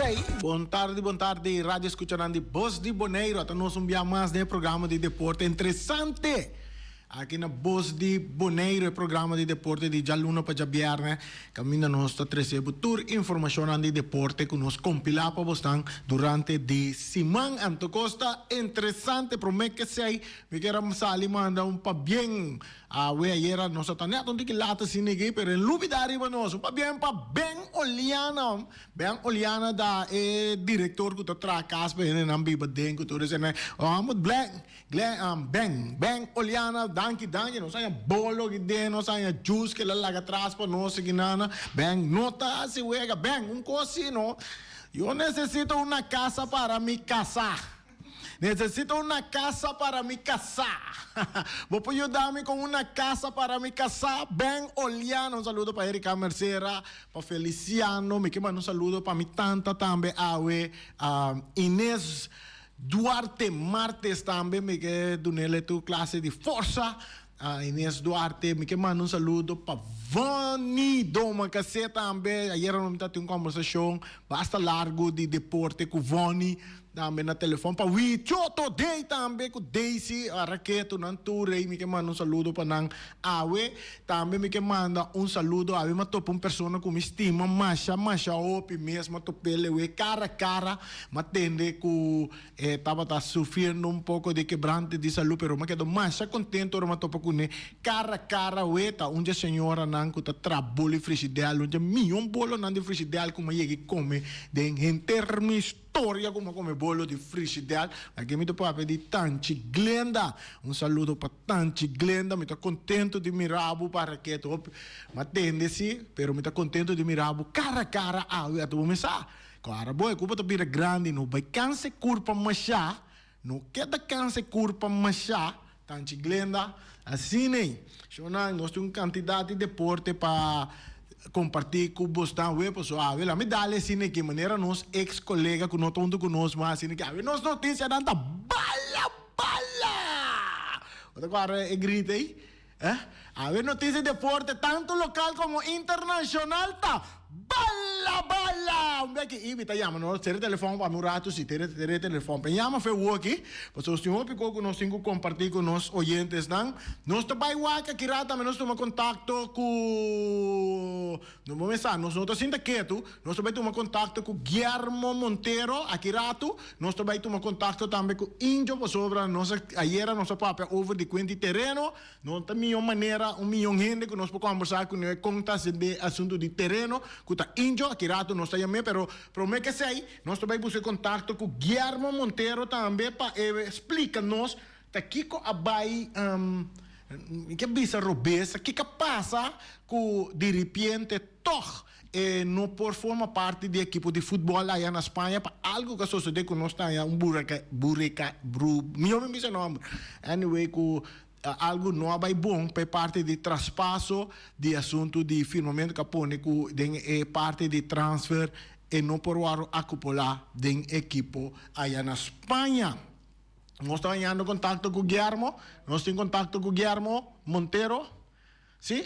sei, bom tarde, rádio escuchando de Voz de Bonaire. Até nós dia mais de programa de deporte interessante. Aqui na Voz de Bonaire, programa de deporte de Jaluna para Jabiarne. Caminha nós está trazendo tour informação de deporte que nós compilamos para vocês durante de semana. Antocosta interessante, prometo que sei. Me quero sali manda pa bem. We ayer nós está neto de que lata sinigi, pero en lubidari ba nós pa bem Oliana da diretor que tra caspa en ambi baden que tu dizem, Ahmed Bang Oliana, danke, nós aí bolo que de nós aí juice que lá laga atrás para nós que nana, bang nota se wega bang cosino. Eu necessito uma casa para me casar. Necesito una casa para mi casar. Vou ajudar-me com uma casa para mi casar. Ben Oliano, saludo para Erika Mercera, para Feliciano, me quema saludo para mi tanta também, Inês Duarte Martes também, me que donele tu classe de força. Inês Duarte, me quema saludo para Vani Doma Cacete também. Ayer nós tivemos uma conversação bastante largo de deporte com Vani. Também na telefone para o Choto Day também com Daisy Raqueto Nanture me que manda saludo para nang Awe também me que manda saludo a uma topa pessoa com estima masha opi mesmo topele we cara a cara matende que estava sofrendo pouco de quebrante de saúde pero me quedo masha contento uma topa com cara a cara we tá onde a senhora nang que tá trabole frigideal onde bolo nang de frigideal como ele come de em termos história como come bolo de frigideal. Aqui me estou para pedir Tanti Glenda. Saludo para Tanti Glenda. Me estou contento de mirabo para que tu me atende-se, pero me estou contento de mirabo cara a cara. Eu vou começar. Claro, boy, culpa tu vira grande, não vai canse curpa machá, não queda canse curpa machá. Tanti Glenda, assim nem. Nós temos quantidade de deporte para compartilhar com vocês web pessoal. Me dá assim que maneira nós ex-colega que não estão conosco mas assim que nós notícias danta bala. Agora grita aí, a ver notícias de deporte tanto local como internacional tá bala. Um dia que invita llama nós ter telefone para murato se ter telefone. Llama foi o aqui, porque os senhor ficou com nós cinco compartilhar com nós oyentes não. Nós também waka kirata nós toma contato com no momento nós sinta quieto, nós também toma contato com Guillermo Monteiro aqui rato, nós também toma contato também com Índio para sobre nós ayer nossa papel over de 20 terreno, não tem milhão maneira, milhão gente que nós podemos conversar com contas de assunto de terreno, que tá Índio aqui rato nós está chamando, pero prometo que sei, nós também buscar contato com Guillermo Monteiro também para explicar-nos tá Kiko abai que bisa robesa, que passa com de repente toch não por forma parte do equipo de futebol lá na Espanha para algo que sucede com nós tá meu me diz nome anyway com algo não vai bom para parte de traspasso de assunto de firmamento que põe de parte de transfer e não por a cúpula de equipo aí na Espanha. Nós estamos em contato com o Guillermo, nós temos contato com o Guillermo Monteiro, sim?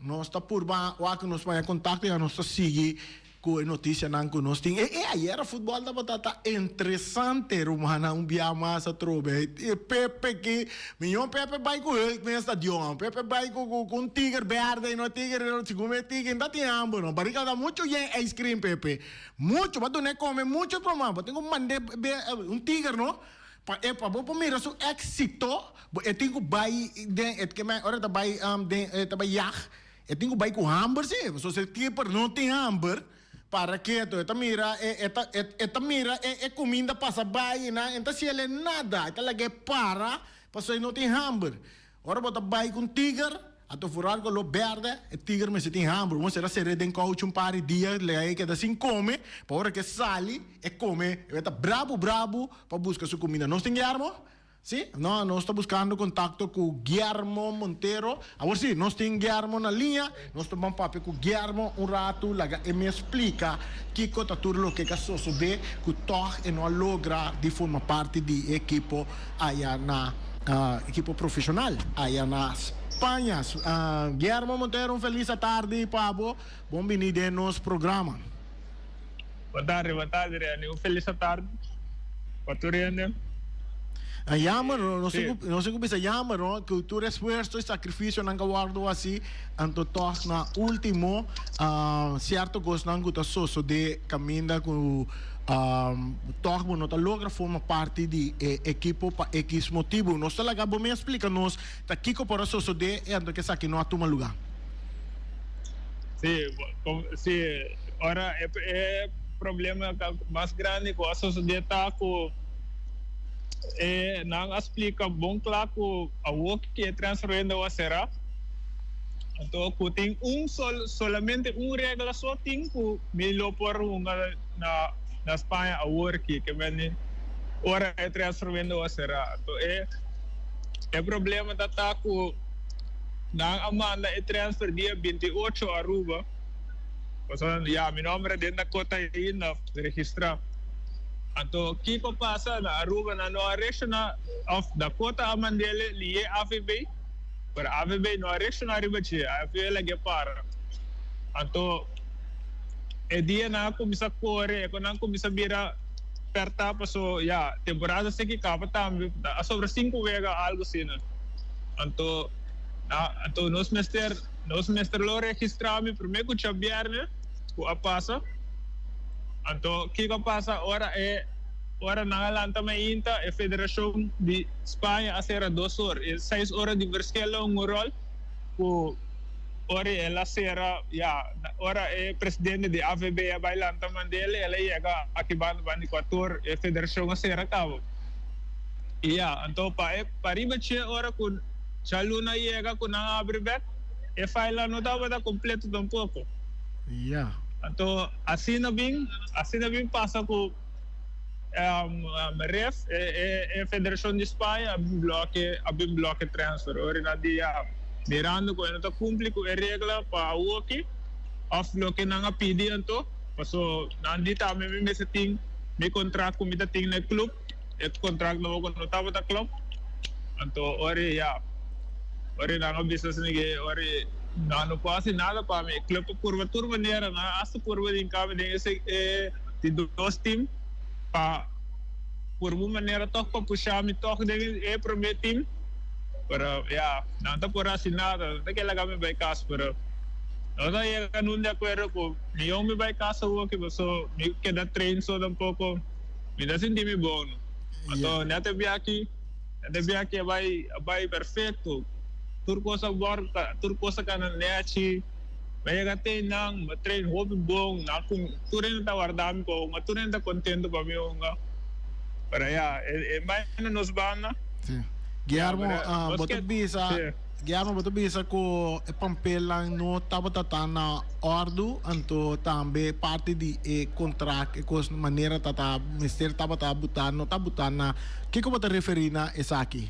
Nós estamos por que nós estamos em contato e nós estamos seguindo com a notícia que nós temos. E aí era futebol da batata interessante, Romana, dia mais a trobe. E Pepe que, meu Pepe vai com ele no estadião, Pepe vai com tigre verde, e no tigre, se come tigre, ainda tem hambre, não? Barriga dá muito ice cream, Pepe. Muito, mas tu não come muito problema, tenho que mandar tigre, não? Para mira su éxito, tenho bai que me ora bai yak, tenho bai com hamburger, sim, so se tipo não tem hamburger para que tu mira comida passa bai na, então se ele nada, então lagi para não tem hamburger. Ora bota bai com tigre ato furar com lo verde, e tigre me se tem hamburger, vamos será ser de coach par de dia, le que assim come, para que sali e come, e tá bravo para buscar sua comida. Nós tem Guillermo? Sim? Não, nós estamos buscando contato com Guillermo Monteiro. Agora sim, nós temos Guillermo na linha, nós tomamos papo com Guillermo rato, e me explica que está tudo o que sucede, que toque e não logra de formar parte do equipo aí na equipo profissional aí na Espanha. Guillermo Monteiro, feliz tarde, Pablo. Bom-vindo no nosso programa. Boa tarde, Riane. Feliz tarde. Paturiane. Mano, não sei Sim. não sei como se chama, não, que tu esforço e sacrifício não guardo assim, anto toque na último, certo gosto não gusta só de caminhar com toque não tá logra forma parte de equipo para X motivo, não está lá bom me explica nos tá kiko por isso só de ando que saque não atuma lugar. Sim, sim. Ora, é problema mais grande com a sociedade com não explica bom claro a work que é transferendo a será. Então, tem solamente regra só tem que melhor por na Espanha a work que vem ora é transferendo a será. Então, é problema da tá com na Amanda é transfer dia 28 a Aruba. Pasal meu nome é dentro da cota aí na registrar. Então, que passa na Aruba na arresto na of da cota Amandele lié AVB para AVB no arresto na Aruba che AVB lagi para. Então, dia na comisa corre, quando comisa vira perta passo temporada se que capa também sobre 5 vega algo assim. Então, nos semestre lo registramos primeiro que chabiarne ku passa. Então, que passa ora na lanta me inta a Federação de Espanha a ser 2 horas, 6 horas de versquela rol ku ora ela será ora é presidente de AVB a bailanta mandele ela chega aqui ban 4 a Federação a ser cabo. Então para riba che ora com Chaluna chega com na abre back e file não dava completo tampouco. Então assim não bem passa com ref a Federação de Espanha abim bloque transfer ora na dia mirando com não cumpre com a regra para o aqui off bloque não pedi então passou não dita me se tem me contrato com me tem no clube e contrato não estava da clube então ora não business ninguém ora não quase nada para mim clube por maneira na essa por em cabe de esse de 2 time para por uma maneira toque para puxar me toque de para meu time para não está por assim nada daquela game vai casa para não é não de acordo com eu me vai casa o que você me queda treino só um pouco me dá sentir me bom então não te vi aqui vai perfeito turcosa kana neachi vai ter não treino hobby bom na com tudo tá guardando com mas tudo tá contento para mim para mais nos bana Guillermo, boto bisa ko papel lang no tata na ordo anto tambe parte di contract e cos maneira tata mister tata butan no tabutan na que como te referir na esaki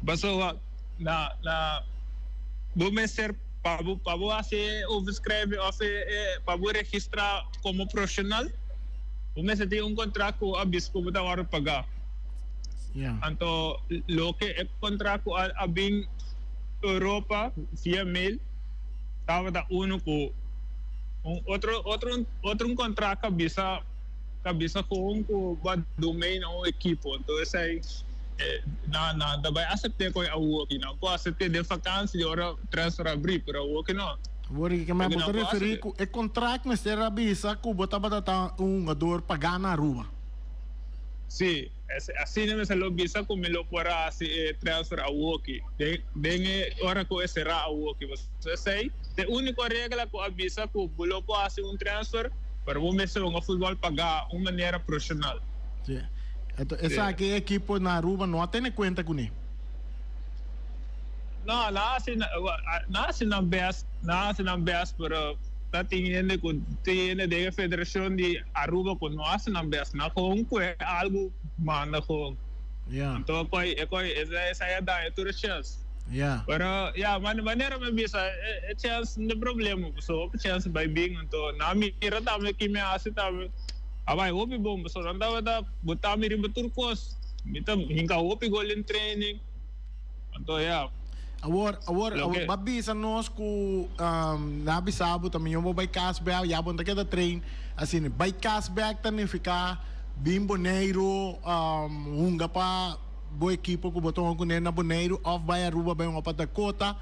baso na do mister pabu assim overscreve ou pabu registrar como profissional o mister tem contrato com a bispo da hora pagar. Então, lo que é contrato a bem Europa via mail, estava da único outro contrato cabeça com o domain ou equipo. Então, esse aí na vai aceitar com a work não pode aceitar de vacância de hora transfer abrir para o work não. Agora que me botar referir com o contrato mas será bisa que bota bata jogador pagar na rua. Sim, assim não é só bisa como ele pode transfer a work. Den hora que será a work. Você sei, a única regra que a bisa que ele pode fazer transfer para o mesmo um futebol pagar uma maneira profissional. Sim. Então, essa aqui é equipe na rua não tem conta com ele. Não, não best para tiene de Federação de Aruba com nós não best na com é algo manda com. Então essa é da toda chance. Pero maneira me bisa chance não problema, só chance vai bem então na mira também que me acha também. Abai opi bom, so não dá botar me betul kos. Então hinga opi golden training. Então Agora, Lo que- babisa nós com nabi sabo também eu vou vai cashback, já bom daquela train, assim, vai cashback também ficar bem boneiro, unga pa boa equipe que botou com na boneiro, off by Aruba, by uma Dakota,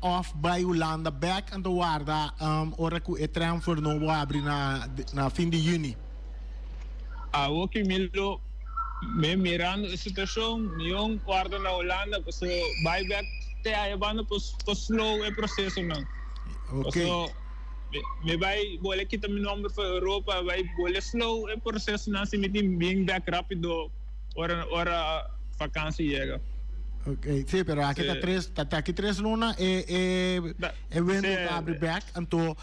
off by Holanda back and guarda, ora que o transfer não vai abrir na fim de junho. Aqui Milo, me mirando a situação, eu guardo na Holanda, porque buyback te ayabando por slow o processo não. Ok. So, me vai boleh kita meu número para Europa, vai boleh slow o processo não se mete bem back rápido, hora vacância chega. Ok, sim, pero aqui Sí. tá aqui três luna é vendo Sí. que abre back, então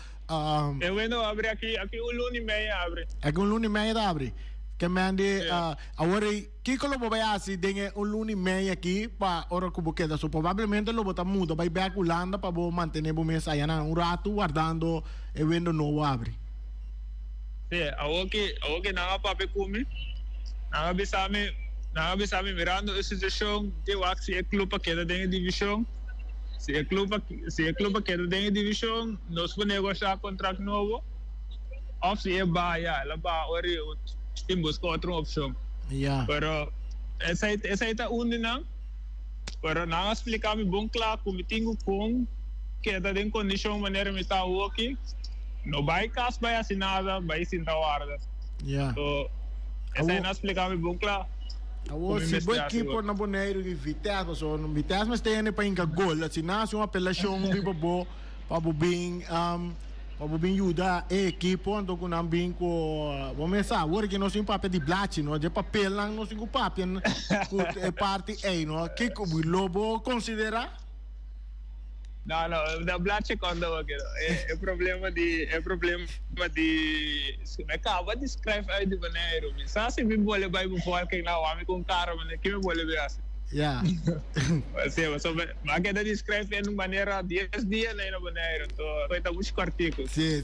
Eu vendo abre aqui o lunes e meia abre. é que luna e meia abre. Que me ande Yeah. agora que lo vai assim, tem luna e meia aqui para hora que queda, so provavelmente lo botar muda, vai back Holanda para bo manter o mês aí rato guardando e vendo novo abre. Sí, aqui nada para comer. Nada bisa me mirando a situação de o se é clube que queda dentro da divisão. Se é clube que queda dentro da divisão, nós vamos negociar contrato novo. Ou se é baia, ela vai ora tem buscar outra opção. Yeah. Pero essa aí tá única. Pero não explicar me bom claro como tenho com que está em condição maneira me está aqui. Não vai caso vai assinada, vai sem guarda. Yeah. So essa aí não explicar me bom claro. Agora, se boa equipe na boneiro de Vitesse, so no Vitesse mas tem para inga gol, assim, na uma apelação de bobo para bem ajuda a equipe então com bem com vamos pensar, agora que nós temos papel de black, não, de papel lá nós temos papel é parte aí, não, que o lobo considera? Não, da blache quando aqui. É problema de me acaba de escrever aí de maneiro. Só se me boleh vai para fora que não ame com cara, mas que me boleh ver assim. Yeah. Mas que da descreve de maneira 10 dias na maneira. Então, vai estar muito artigos. Sim.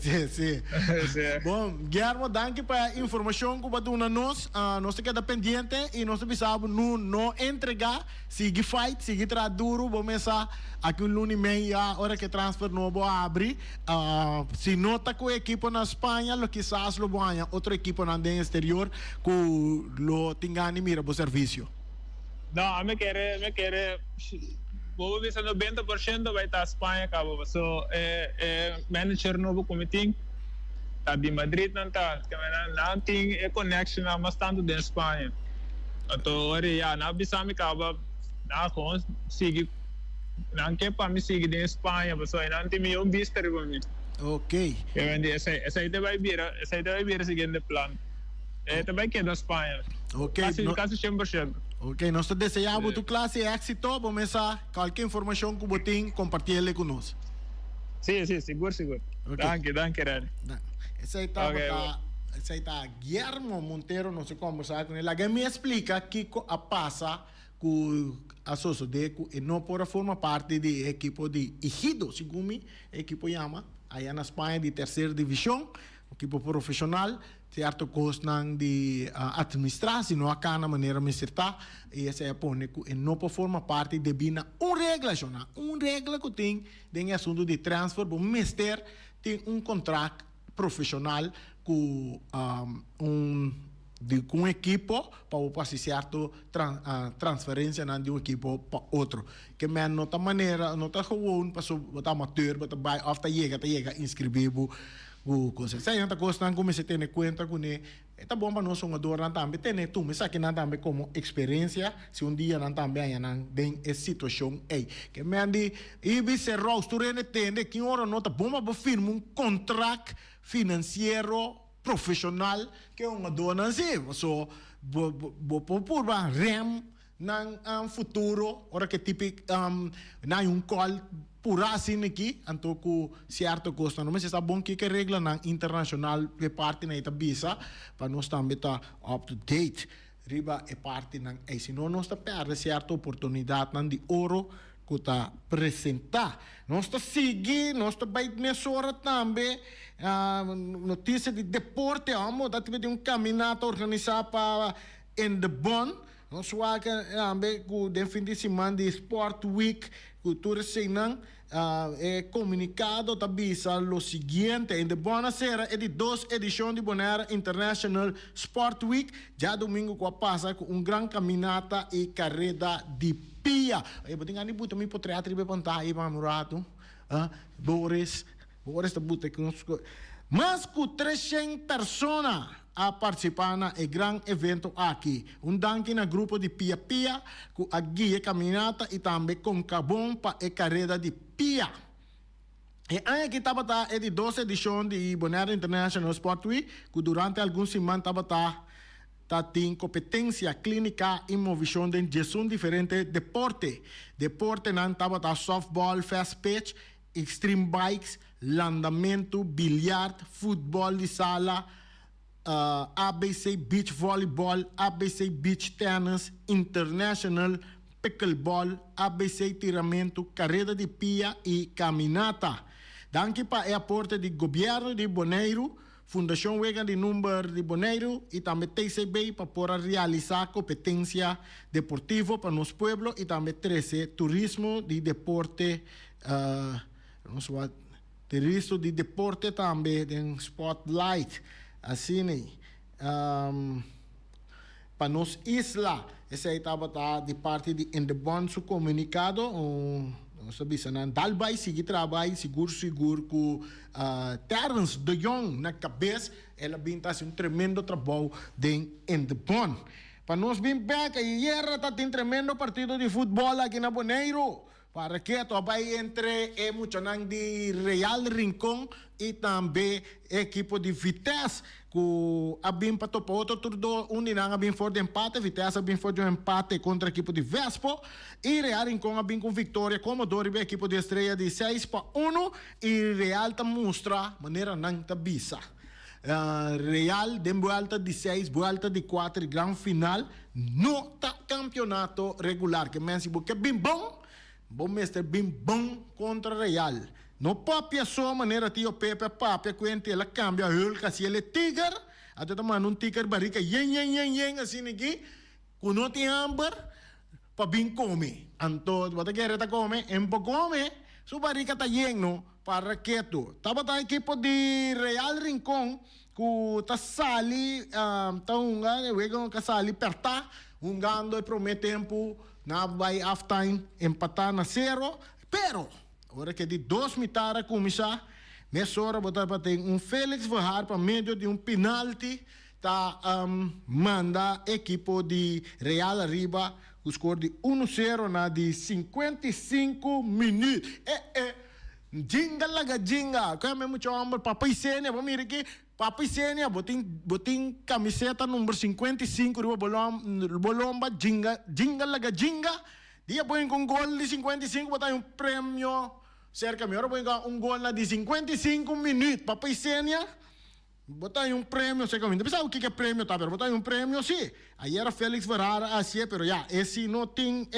Bom, Guillermo, danke para a informação que você deu nós. Nós queda pendente e nós precisamos não entregar, seguir fight, seguir duro. Vamos começar aqui lunes e meia, hora que transfer novo abre. Se nota que a equipe na Espanha, lo quizás lo vaya outra equipe na exterior que lo tenga ni mira para serviço. Não, me quer vou ver se 90% vai estar Espanha, cabo. So, manager novo comitê tá de Madrid não tá, não tem connection mas tanto de Espanha. Então, ora na bisami cabo, na consegue não quer para me seguir em Espanha, mas aí não tem meu bister para mim. Ok. Essa aí vai vir o seguinte plano. Também quer da Espanha. Ok. Quase 100%. Ok, nós desejamos tu classe éxito. Vamos começar qualquer informação que você tem, compartilhe conosco. Sim, seguro. Okay. Danke, Rani. Esse aí tá Guillermo Monteiro, não sei conversar com ele. Alguém me explica o que passa com a Sosodeco e não por forma parte da equipe de Ejido, segundo a equipe chama, aí na Espanha de terceira divisão, equipe profissional, certo costan de administrar, se não acá na maneira me acertar, e essa é pone que não forma parte de bina regra que tem em assunto de transfer, o mister tem contrato profissional com com equipo para fazer certo transferência de um equipo para outro. Que me nota maneira, nota gewoon, para o amateur, para vai after chega inscrever o coisa. Se ainda costa como se tem conta com ele, é bom para nós jogadores também tem tu, mas aqui não também como experiência, se dia não também não tem essa situação aí. Que me andi e vice roster ne tende que ora nota bom para firmar contrato financeiro profissional que é uma dona assim, so por rem nang futuro ora que tipo na call pura assim aqui então com certo custo não mas está bom que regla na internacional que parte na ita visa para nós também tá up to date riba é parte na e se não nós tá perde certa oportunidade nan de ouro que tá apresentar nós tá seguir nós tá vai nessa hora também notícia de deporte amo da tipo de caminata organizada para in the Bon Não só que ambe com den fim de semana de Sport Week, que tu recebem é comunicado tabisa lo seguinte, em de buonasera é de 2 edições de Bonaire International Sport Week, já domingo que passa com gran caminata e carreira de pia. Eu vou ter que botar me por teatro e pantar aí para murato. Boris tá bota com mas com 300 pessoas a participar no grande evento aqui. Danke na grupo de Pia Pia, com a guia caminata e também com cabom para a carreira de Pia. E aqui estava é de 12 edições de Bonaire International Sport Week, que durante algumas semanas tem competência clínica e movição de gestão diferente deporte. Deporte não estava softball, fast pitch, extreme bikes, landamento, bilhar, futebol de sala, ABC Beach Volleyball, ABC Beach Tennis, International Pickleball, ABC Tiramento, Carreira de Pia e Caminata. Danke para o aporte do governo de Bonaire, Fundação Wega de Número de Bonaire e também TCB para poder realizar competência deportiva para nosso povo e também 13 turismo de deporte, turismo de deporte também, em Spotlight. Assim, para nos isla, essa aí estava de parte de Endebon su comunicado, sabi sa nan dalbay sige trabalho seguro com Terence de Jong na cabeça, ela bintas tremendo trabalho de Endebon. Para nós bem back, ayer tem tremendo partido de futebol aqui na Bonaire. Para que tu vai entre mucho de Real Rincón e também equipo de Vitesse que abim para topo outro turno onde não abim for de empate, Vitesse abim for de empate contra a equipo de Vespo e Real Rincón abim com vitória Comodoro e equipo de Estrela de 6-1 e Real ta mostra maneira não ta bisa. Real de vuelta de 6, vuelta de 4, gran final, no ta campeonato regular que mensi porque bem bom. Bom mestre bem bom contra Real. No papia só maneira tio Pepe papia quente ela cambia hul kasi ele tiger. Até tomando tiger barrica yen assim aqui. Kuno ti amber pa bem come. Anto bata quer ta come, empo come. Su barrica ta yen no para quieto. Tava ta equipo de Real Rincón ku ta sali ta unga wego ka sali perta ungando e promete tempo na vai half time empatar na 0, pero hora que de 2 mitara começar, nessa hora botar para ter Félix Verhaar para meio de penalti tá manda equipo de Real arriba o score de 1-0 na de 55 minutos. Jinga laga jinga, kaya mesmo chamar papai sênia, vamos ir aqui. Papai Sênia, botin camiseta número 55, bolomba, jinga laga jinga. Dia põe com gol de 55, botar prêmio cerca de põe com gol de 55 minutos. Papai Sênia, botar prêmio cerca de pensava o que é prêmio, tá? Botar prêmio, sim. Aí era Félix Verhaar, assim, pero já, esse não tem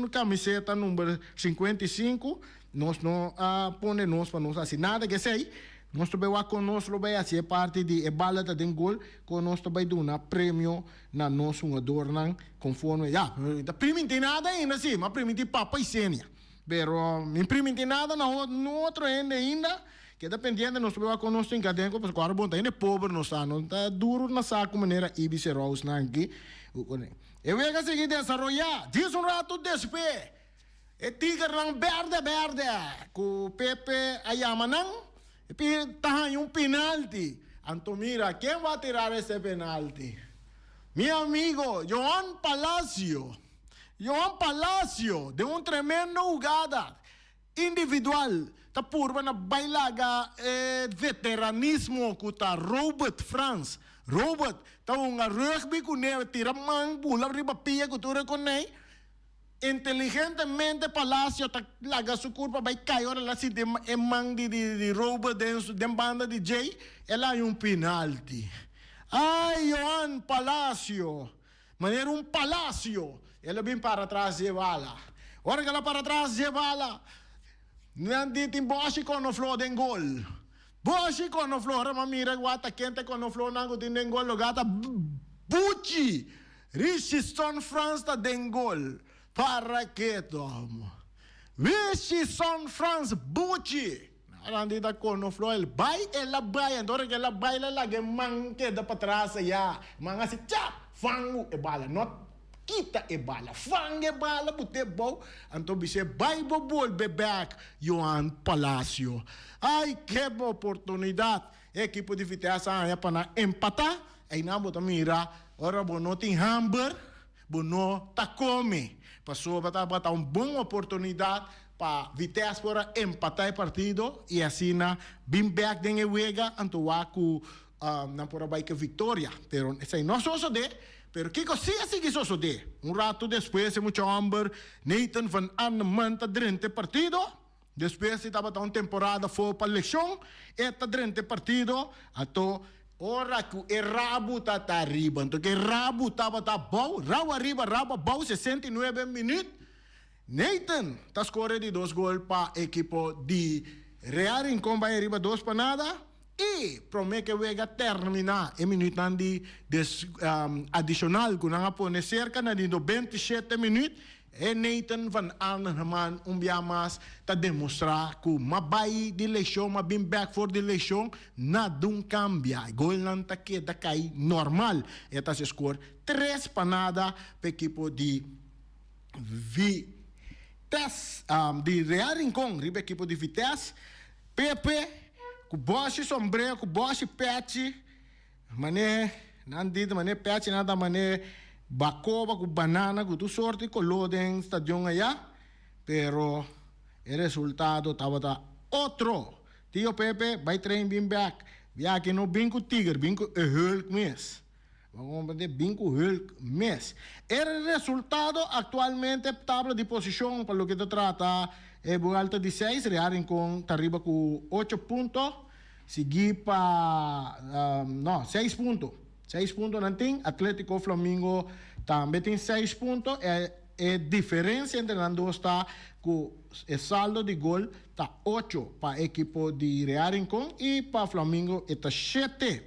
camiseta número 55, nós não põe nós para nós assim, nada que sei. Nós também conosco vai ser parte de bala de gol, conosco vai dar um prêmio na nosso adorno conforme já. Prêmio não tem nada ainda sim, mas prêmio de Papai Sênia. Pero não prêmio tem nada no outro ainda, que dependendo nós também conosco em cadeia, porque agora bom tá ainda pobre nós não tá duro na saco maneira Ibiza Rose na aqui. Eu vou seguir desarrollar, diz rato despe. E tigre lang verde, com Pepe Ayamanang. Tem penalti. Anto mira, quem vai tirar esse penalti? Meu amigo, João Palacio, de tremendo jogada individual. Tá purba na bailaga veteranismo que tá Robert France. Robert, tá rugby com ele, tira man, pula riba pia que tu reconhece. Inteligentemente Palacio ta laga su curva vai cair ora lá se de man de rouba de banda de Jay ela é penalti. Ai Joan Palacio maneira Palacio ela vem para trás de bala ora que ela para trás de bala não tem boshi com o flow den gol boshi com o flow ora mira guata quente com o flow nango tem den gol logata buchi Richardson France ta den gol. Para que tomo. Richardson France Bucci. Arandi da kono floel. Bay e la bay. Andore que la bay la lage manque da patrasa ya. Manga si chap. Fangu e bala. Not kita e bala. Fang e bala. Bute bow. Anto bise bay bobol be back. Johan Palacio. Ay, que oportunidad. Equipo de Vitesse aya para empatar. Aí na bota mira. Ora bono tem Hamburg. Bono ta come. Passou a botar uma boa oportunidade para Vitesse para empatar o partido e assim na bem back den wega antoaku na por vai que vitória. Pero sei não só de, pero que coisa assim que só de. Rato depois muito Amber, Nathan van Arneman tá durante partido. Depois estava uma temporada foi para eleição, eta durante partido, ato ora que o rabo tá arriba, então que rabo tava tá bom, rabo arriba, rabo bom, 69 minutos. Nathan tá score de 2 gols para equipo de Real Rincón vai arriba 2 para nada e promete que vai terminar em minuto de adicional que não pone cerca de 27 minutos. E Nathan van Arnhem dia mais está demonstrar que uma baia de eleição, uma bem back for de eleição, nada cambia. Gol não está aqui, está cai normal. E está se score 3 para nada para a equipe de Vitesse, de Real Rincón, a equipe de Vitesse. Pepe, com boche sombreiro, com boche pet, mané, não diz mané pet, nada mané. Bacoba com banana, com tudo sorte, com loading, estadião allá, pero o resultado estava outro. Tio Pepe, vai train bem back. Via que não bem com Tiger, bem com Hulk mes. Vamos ver bem com Hulk mes. O resultado atualmente, tabla de posição, para o que se trata, é alta de 6, Real Rincón arriba com 8 pontos, seguir para, 6 pontos. 6 pontos não tem, Atlético Flamengo também tem 6 pontos. A diferença entre as duas está com o saldo de gol está 8 para a equipe de Real Rincón e para Flamengo está 7.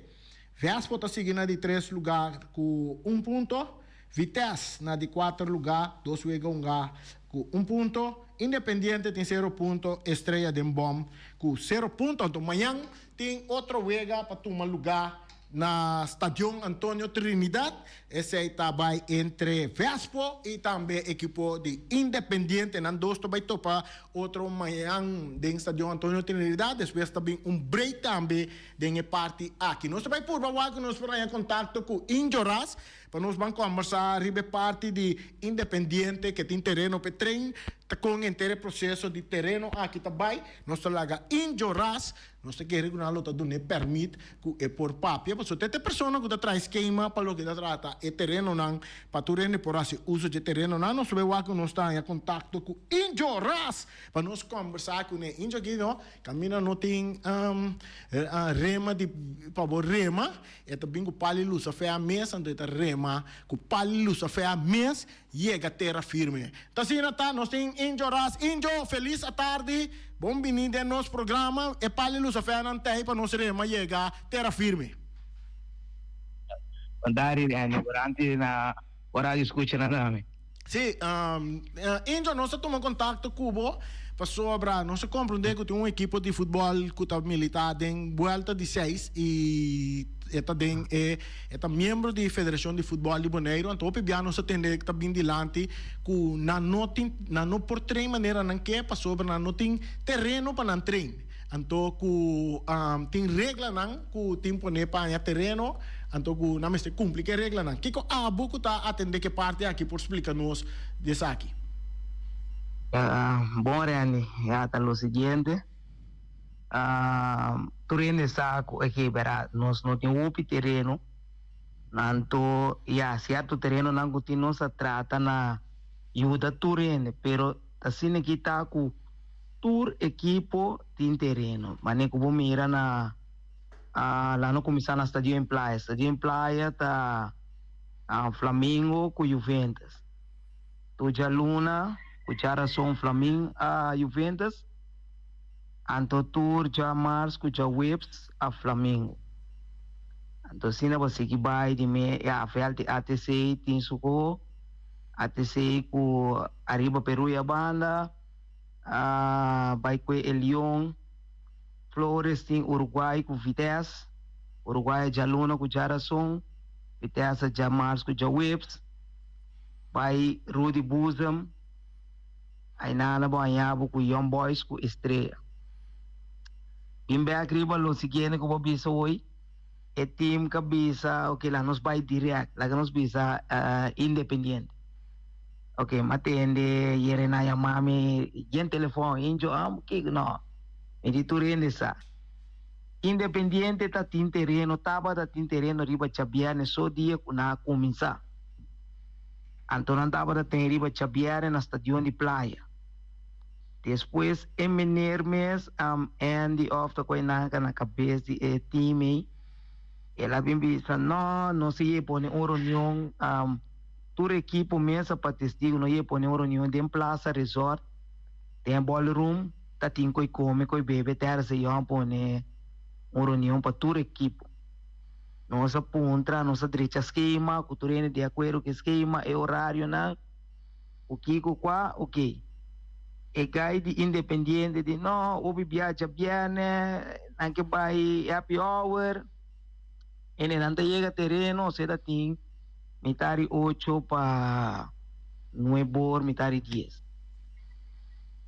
Vespo está seguindo de 3 lugar com 1 ponto. Vitesse na de 4 lugar, 2 lugar com 1 ponto. Independiente tem 0 ponto. Estrela de Bom com 0 ponto. Então amanhã tem outro lugar para tomar lugar na Estadio Antônio Trinidad. Esse aí vai entre Vespo e também equipo de Independiente. Não dois vai topar outro manhã do Estadio Antônio Trinidad. Depois também break também de parte aqui. Nós vai por baixo que nós vamos em contato com Injoras para nós vamos conversar a parte de Independiente que tem terreno para trem com o processo de terreno aqui também. Nós laga Injoras. Nós queremos que nós não permite que por papel, porque tem pessoas que traz esquema para o que trata e terreno não para tu rende por assim uso de terreno não. Nós vamos que nós está em contato com Injoras para nós conversar com ele. Injo aqui não, caminha não tem rema de favor rema. É também com pali luz a fé a mesa, então é rema com pali luz a fé a mesa chega terra firme. Então assim tá, nós tem Injoras. Injo, feliz a tarde. Bom vindo no nosso programa. E pali luz a fé não tem para nós rema chega terra firme. Dari durante na hora de escucha nada. Sim, Injo, nós tomamos contato com o para sobra, nós compreendemos que tem uma equipe de futebol que está militar em volta de 6 e é membro da Federação de Futebol de Bonaire. Então, nós atendemos que está bem dilante que não por trem maneira não quer para sobra, não tem terreno para não treinar. Então, tem regra não que tem poner para terreno. Então, não me cumpre que regra não. Que a boca está atendendo que parte aqui por explicar-nos disso aqui. Bom, Rani, já está o seguinte. Tu rende saco aqui, verá, nós não temos terreno. Então, certo terreno não que nós trata na ajuda tu rende, pero assim que está com tour equipo tem terreno. Mas nem que vou mirar na lá no começar na Estadio em Playa. Estadio em Playa tá Flamengo com Juventus. Tu já Luna, cuchara son Flamengo a Juventus. Anto tour já Mars com já Webs a Flamengo. Entonces, si no vas a vai de me, ya, felte ATC, tin suco, ATC ku arriba Peru e a banda, vai com El León, Flores, tem Uruguai com Vitesse, Uruguai já Luna com Jarason, Vitesse já Mars com Jawips, vai Rudy Buzam, aí nana bo anhabo com Young Boys com Estrela. Bimbe arriba lo siguiente que vou bisa hoje, é time que bisa, ok, lá nos vai direct, lá que nos bisa independente. Ok, matende, yere na ya mami, yen telefone, injo, que no, me turende sa. Independiente ta tin terreno, taba ta tin terreno riba chabiane so dia kuna começar. Antonan taba ta tem riba chabiane na estadio de praia. Depois, em menermes, Andy of the coinanca na cabeça de time, ela bem bisa, não se ia pôr uma reunião, toda a equipe mesa para testigo, não ia pôr uma reunião de plaza resort, tem ballroom, tá tem coi come, coi bebe, terra se ia pôr uma reunião para toda a equipe. Nossa ponta, nossa direita esquema, cultura de acordo com esquema, é horário, não, o que qua, ok. E guide independente de não, o viaja bem, anche vai happy hour, e nanta chega terreno, se da tem metade 8 para 9 metade 10.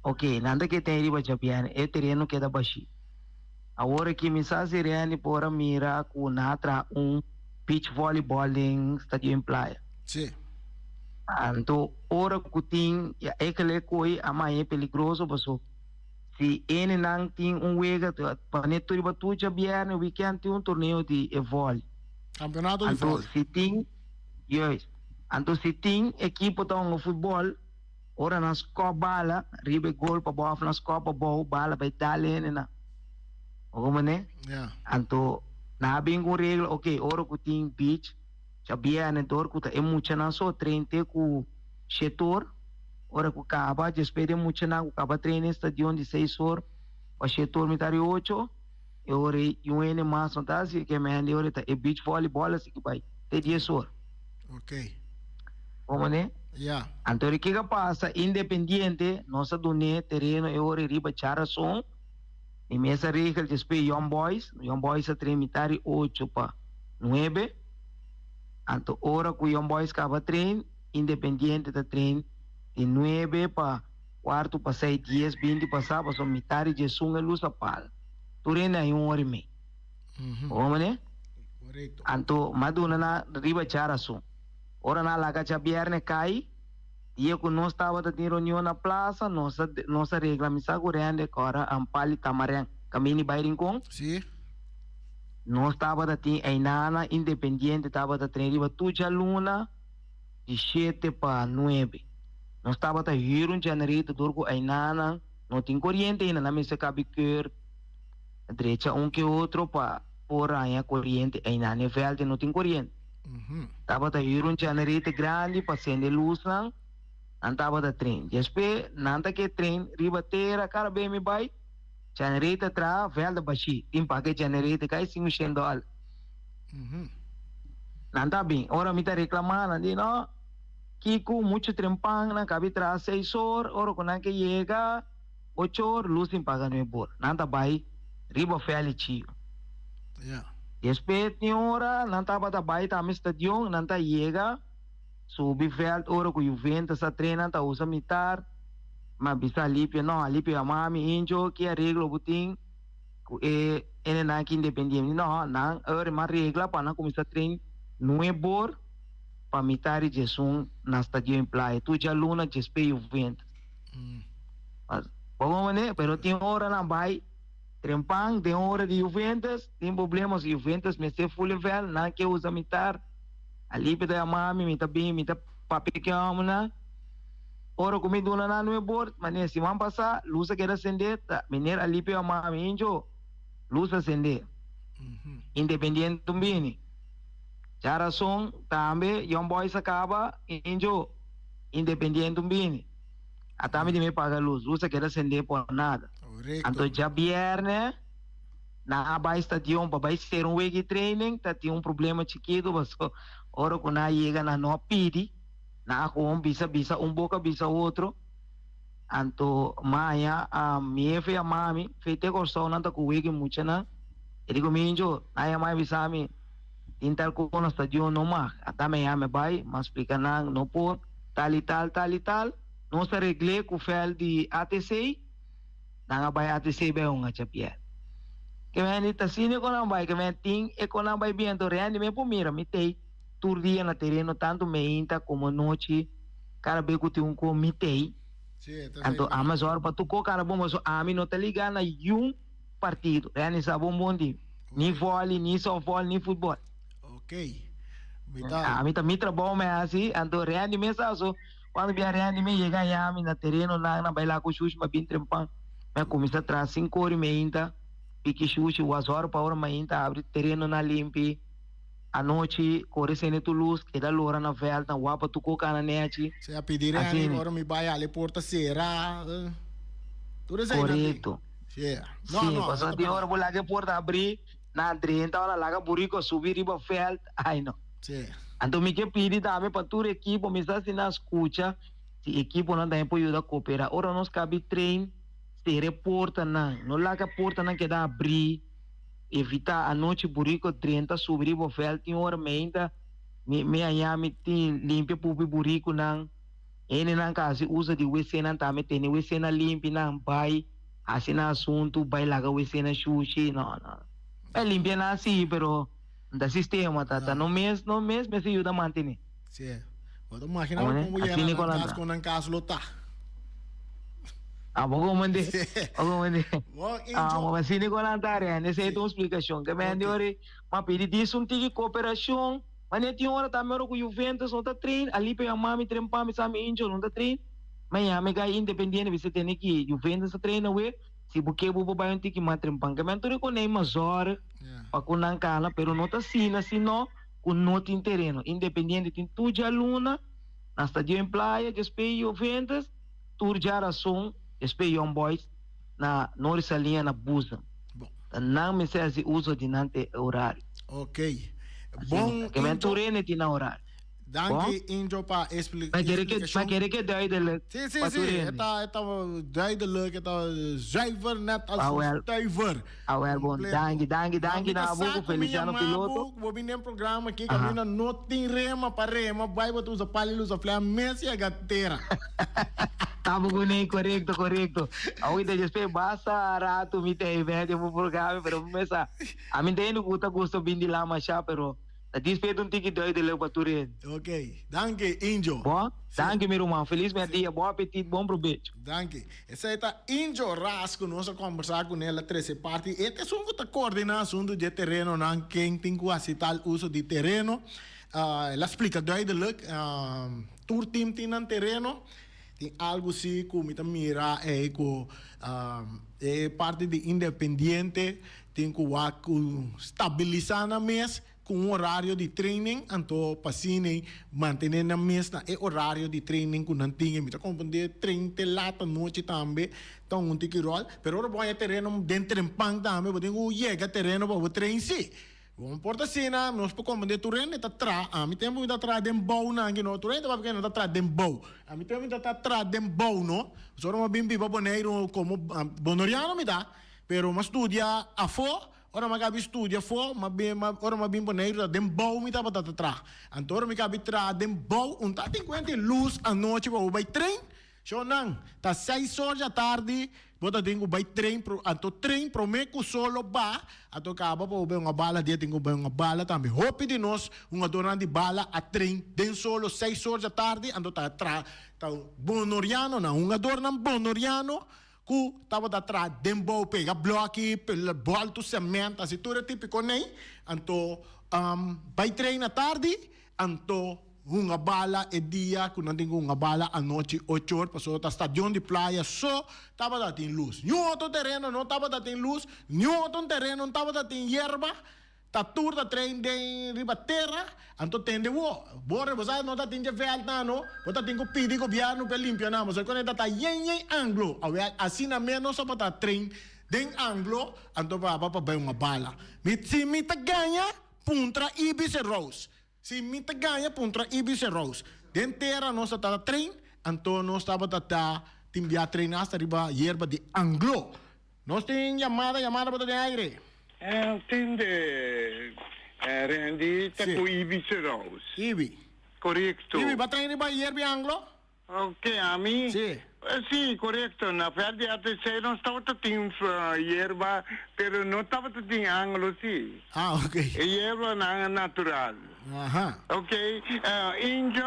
Ok, nanta que tem riba bem, é terreno que da baixo. Agora que me sa seriani por mira com natra beach volleyball em estadio em praia. Sim. Então, ora que tem, é que le coi a mais perigoso, porque se ele não tem wega, para neto riba tuja bierne, weekend tem torneio de vôlei. Campeonato de vôlei. Se tem, yes. Então, se tem equipe de futebol, ora nas bala, riba gol para boa, nas copa boa, bala vai dar lene na. Como né? Yeah. Então, na bem com regra, ok, ora que tem beach, sabia né dor que é muito na só treinte com setor, ora que acaba despede muito na acaba treine estadio de 6 horas, o setor metade 8, e ora o ene mais fantástico que me ande ora é beach volleyball assim que vai, tem 10 horas. Ok. Como né? Yeah. Então, o que passa independente, nossa done terreno e ora riba charason. E mesa regra después Young Boys a trein 8 para 9. Anto hora que Young Boys acaba trein, independiente da trein de 9 para 4 para 6, 10, 20 para sábado, son metade de sunga luz a pal. Turena é hora e meia. Como né? Correcto. Anto maduna na riba charason. Ora na laga chabierne cai, e eu não estava da reunião na praça, nossa regra me segurando agora ampali tamarang caminho bairincon. Sim. Não estava da tem ainana independente estava da treino tuja luna de 7 para 9. Não estava da hiro um generator durgo ainana, não tem corrente ainda na mesa cabe cur. Direita que outro para por aí a corrente ainana é verde não tem corrente. Estava da hiro um generator grande para acender luz não. Antava da trem. Despe, nanta que trem, riba terra, cara bem me vai. Generator tra, velda baixi. Timpa que generator cai $500. Nanta bem. Ora me tá reclamando, de não. Kiko, muito trempang, na cabe tra 6 horas, ora quando que chega 8 horas, luz em paga no bor. Nanta vai, riba fel tio. Yeah. Despe, tem hora, nanta bata vai, tá me estadio, nanta chega. Subi veld ora com Juventus a treina tá usa mitar mas bisa alipia não alipia mami injo que a regla buting e ene na que independente não ora mais regla para não começar trein não é bor para mitar e Jesus na estadio em praia tu já luna despe Juventus como né pero tem hora na vai trempang tem hora de Juventus tem problemas Juventus me se full vel na que usa mitar ali pita mami mita bim mita papi que amuna ora comido na no bord mas se man passa luz que era acender miner ali pita mami injo luz acender independente tumbini cara som tambe Young Boys acaba injo independente tumbini atame de me paga luz que era acender por nada Correcto. então já vierne na ba stadion para vai ser week training, tá tinha problema chiquito, mas ora quando chega na no pidi, na com bisa boca bisa outro, anto maya a minha a mami, feite corção não tá com week muito na, ele comigo, na mai bisa mi, inter ko no stadion no ma, até me vai, mas explica não por tal e tal, não se regle com o fel de ATC, não vai ATC bem um achapia. Que vem de sini ko nang bay, que vem ting e ko nang bay bien to reandi me pomira mitei tur dia na terreno tanto meinta como noite cara be ko tiun ko mitei anto amazor pa tu ko cara bom so ami no te liga na um partido reandi sa bom bondi ni vôlei ni softball ni futebol ok ami ta mitra bom me assim anto reandi me sa so quando via reandi me chega ami na terreno na baila ko xuxa ma bin trempang me começa atrás 5 horas meinta pique xuxa, o azor para hora mainta abre terreno na limpi a noite corre sem tu luz que dá lora na velta wapa tu coca na net se a pedir assim agora me vai ali porta será tudo isso aí correto não não passou de hora vou lá que porta abrir na 30 hora lá que burico subir riba velta ai não então me que pedir também para tu equipe me está na escuta se equipe não tem apoio da coopera ora nós cabe trein se reporta não lá que a porta não quer abrir evitar a noite burico 30 subir o fel tem hora meinta me ayami tem limpa pupi burico não ele não casa usa de WC não também tem WC na limpa não vai assim na assunto vai lá que WC na sushi não é limpa na assim pero da sistema tá no mês me se ajuda a manter sim vou imaginar como ia na com um caso lotar vou comandar. Mas assim não conta nessa é uma explicação que me andou mas pedi disso tige cooperação mas nem tinha hora também com Juventus não tá trein ali para a mami trempa me sabe índio não tá trein mas a mega independente você tem que Juventus treina we se porque bubu vai um tique mais trempa que me andou com nem mais hora para com não cala pero não tá assim não com não tem terreno independente tem tu já luna na estadio em praia que espei Juventus tu já ração espei young boys na norte linha na busa não me sei se uso de nante horário ok bom que me turene tem na horário danke injo pa explicar mas quer que duidelijk sim eta duidelijk eta zuiver net als stuiver bom danke na abuco Feliciano piloto vou vir num programa aqui caminha não tem rema para rema vai botar os apalhos usa flea Messi a gatera Tamo com nem correto. Ahorita después basta rato me tem evento eu vou programa pero começar. A mim tem no gosto bem de lá mas pero despeito um ticket de leu para turê. Ok. Danke Injo. Bom, danke meu irmão. Feliz dia, bom apetite, bom proveito. Danke. Essa é a Injo Rasco, nós conversar com ela 13 parte. Este é só uma coordenação do terreno não quem tem que tal uso de terreno. Ela explica duidelijk tour team tem no terreno. Tem algo assim como me mira é parte de independiente tem que estabilizar na mês com horário de training então passine manter na mês na horário de training com não tinha me compreender 30 lata noite também então um tique rol pero ora vai terreno dentro em pang também vou ter chega terreno para treinar sim vamos porta cena nós por compreender terreno está atrás a mim tempo está atrás de bom não que não terreno vai ficar está atrás de bom a mim tempo está atrás de bom não só uma bimbi para boneiro como bonoriano me dá pero mas estudia a fo ora magabi studia fo ma ora ma bimbo neiro da bom mi tava atrás então ora mi cabi tra dem bom tá tem quente luz à noite para o vai trem só não tá 6 horas da tarde bota tenho vai trem pro anto trem pro me ku solo ba ato acaba para o uma bala dia tenho uma bala também hope de nós uma dona de bala a trem den solo 6 horas da tarde anto tá tra tá bonoriano na uma dona bonoriano ku tava da atrás dembo pega bloque pela bola do cimento assim tudo típico nem anto vai treinar tarde anto uma bala e dia quando tem uma bala a noite 8 horas passou tá estadio de praia só tava da tem luz nenhum outro terreno não tava da tem luz nenhum outro terreno não tava da tem hierba tá tur da trein de riba terra anto tende wo bora você não tá tem de velta não você tem que pedir governo para limpar não mas quando tá yen anglo assim na menos só para trein Den Anglo, anto pa bay uma bala. Si mita ganha, puntra Ibiza Rose. Si mita ganha, puntra Ibiza Rose. Den terra nós tá train, anto nós estava tá timbia treinar hasta riba hierba de Anglo. Nós tem chamada para de aire. Entende, Randy, tá com Ibiza Rose. Ibi. Correcto. Ibi, ba train riba hierba Anglo? Ok, a mim? Sì. Sì, corretto. Na verdade, até sei, não estava tudo hierba, pero não estava tudo em ângulo, sim. Ah, ok. Hierba natural. Aha. Ok, Indio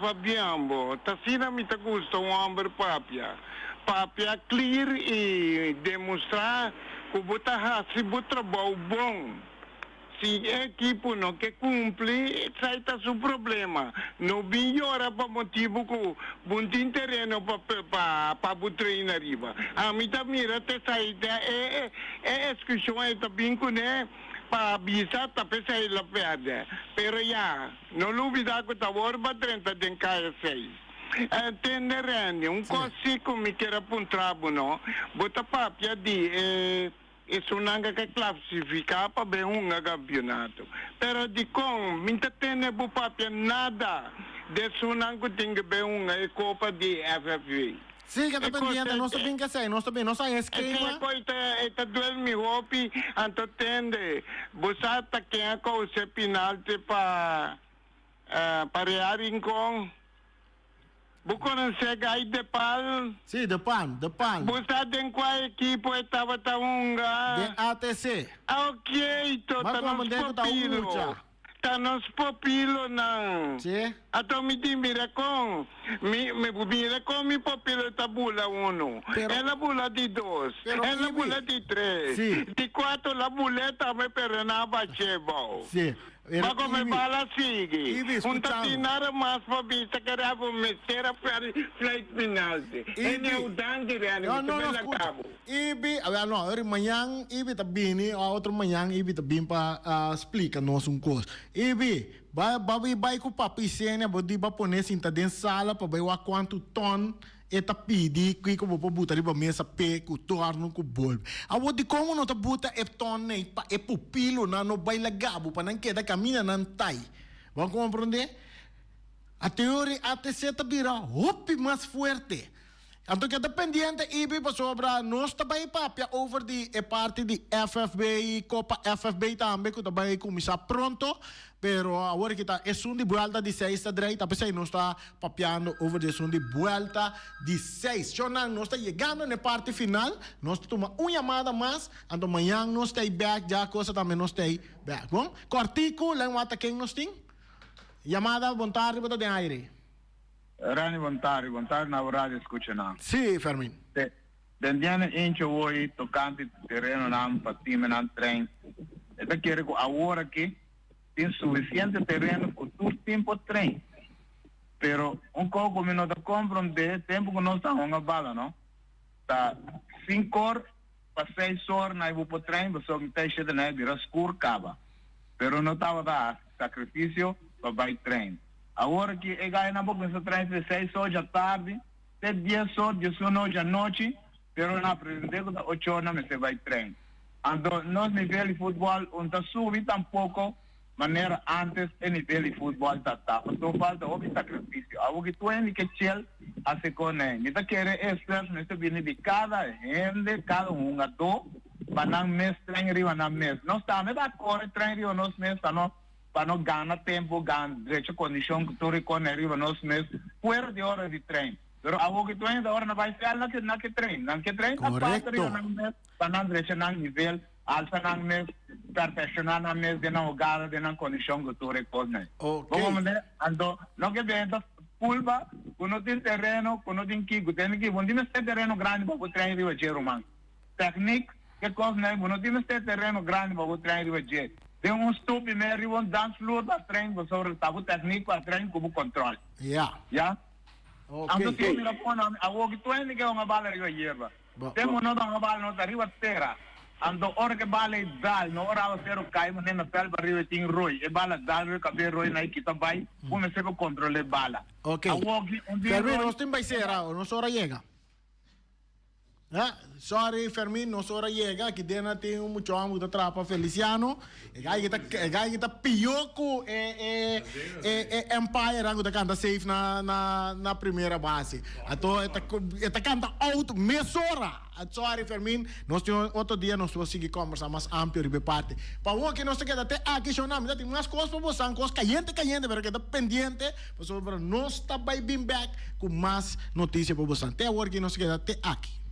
Fabiano, tasina mi ta gusto un amber papia. Papia clear e demonstrar que bota hasi bota trabalho bom. Se a equipe não que cumpre, sai tá seu problema. Não melhora para motivo que bom terreno para botar na riba. A mim tá mira te saída é discussão é tá bem com né. Pa bisa tapi saya lepas ada. Pero ya, no olvidar que tá orba 30 den kaya 6. Entenderem, cosi come que era puntrabo no. Bota papia di isso não é que classificar para bem campeonato. Pero di com, minta tene bu papia nada. Desu não tem que bem copa de FFV. Sì, che pendiente, non so ben che sei, non so ben, non sai schema. Poi te duel mi hopi, anto tende. Busata che ako se penalti pa pareare in con. Buko non se gai de pal. Sì, de pan. Busata in qua equipo estava taunga. De ATC. Ok, to tanos popilo. Tanos popilo nang. Sì. Ato mi mira con mi popilo tabula 1, e la bula di 2, e la bula di 3, sì. Di 4 la buletta me perenava cebo. Sì. Ma come bala sighi? Ibi, Un tatinare mas fa vista che era un mestiere per flight penalty. E ne ho danti reali, no, cabo. Ibi, no, eri manhã, Ibi tá bem, outro manhã, Ibi tá bem para explicar-nos coisa. Ibi, vai com o papi cena, bodi ba poner sinta dentro sala para ver quanto ton eta pidi que vou botar riba mesa pe ku torno ku bol. Awo di como não tá buta e ton nei pa e pupilo na no baila gabo para não queda caminha nan tai. Vão compreender? A teoria até certa vira hopi mais forte. Então que dependiente ibi pa sobra nós também papia over di e parte di FFB Copa FFB também que também começar pronto. Pero agora que é um de vuelta de 6 a 3, tapi não está papiando over de de vuelta de 6. Então nós está chegando na parte final, nós toma uma chamada mais, então amanhã nós está back, já coisa também nós está back. Bom, cortico, lá mata quem nós tem? Chamada, boa tarde, boa tarde, aire. Rani, boa tarde na rádio escuchando. Sim, Fermin. Dendiane incho hoy tocante terreno nam para time nam trem. Esta quiere que ahora que tem suficiente terreno para todo tempo trem. Pero um pouco como não compram de tempo que não está uma bala, não? Tá 5 horas para 6 horas na ibu trem, você me está cheio de né, vira escuro caba. Pero não estava da sacrifício para vai trem. Agora que é ganha na boca nesse trem de 6 horas da tarde, até 10 horas, 19 horas da noite, pero na presidente da 8 horas não se vai trem. Então, nós nível de futebol, onde sube tampouco maneira antes em nível de futebol tá. Então falta o sacrifício. Algo que tu é que chel a se cone. Nita querer express nesse bine de cada gente, cada a do, para não mês treino riba na mês. Nós estamos da cor treino riba nos mês para não ganhar tempo, ganhar direito condição que tu recone riba nos mês, fora de hora de treino. Pero algo que tu ainda agora não vai ser na que treino, para não direito na nível alta nang mes perfeccionar na mes de na hogada de na condição que tu reconhece. Como ando não que vem da pulva, quando tem terreno, quando tem que quando tem terreno grande para treinar riba Jeromang. Técnica que coisa né, quando tem terreno grande para treinar riba Jer. Tem stop e meio um dance floor para treinar sobre tabu técnico para treinar como controle. Yeah. Okay. Ando tu mira pona, algo que tu ainda que uma bala riba Jerba. Temos não uma bala não tá riba terra. Ando ora que bala dal no ora o zero cai mas na pel barriga ting roi e bala dal o cabelo roi na kita vai como se ko controle bala. Okay. Fermin, nós tem vai ser, nós hora chega. Sorry, Fermin, nos hora llega. Aqui dentro tem mucho amo da trapa Feliciano. Gai kita pioco Empire ango da canta safe na primeira base. Ato eta canta out mesora. Sorry, Fermin, nós outro dia nós vamos seguir conversar mais amplo de parte. Para o que nós queda até aqui chonamos, tem umas coisas para você, coisas caliente, mas que está pendiente, para nós está bem back com mais notícias para você. Até agora que nós queda até aqui.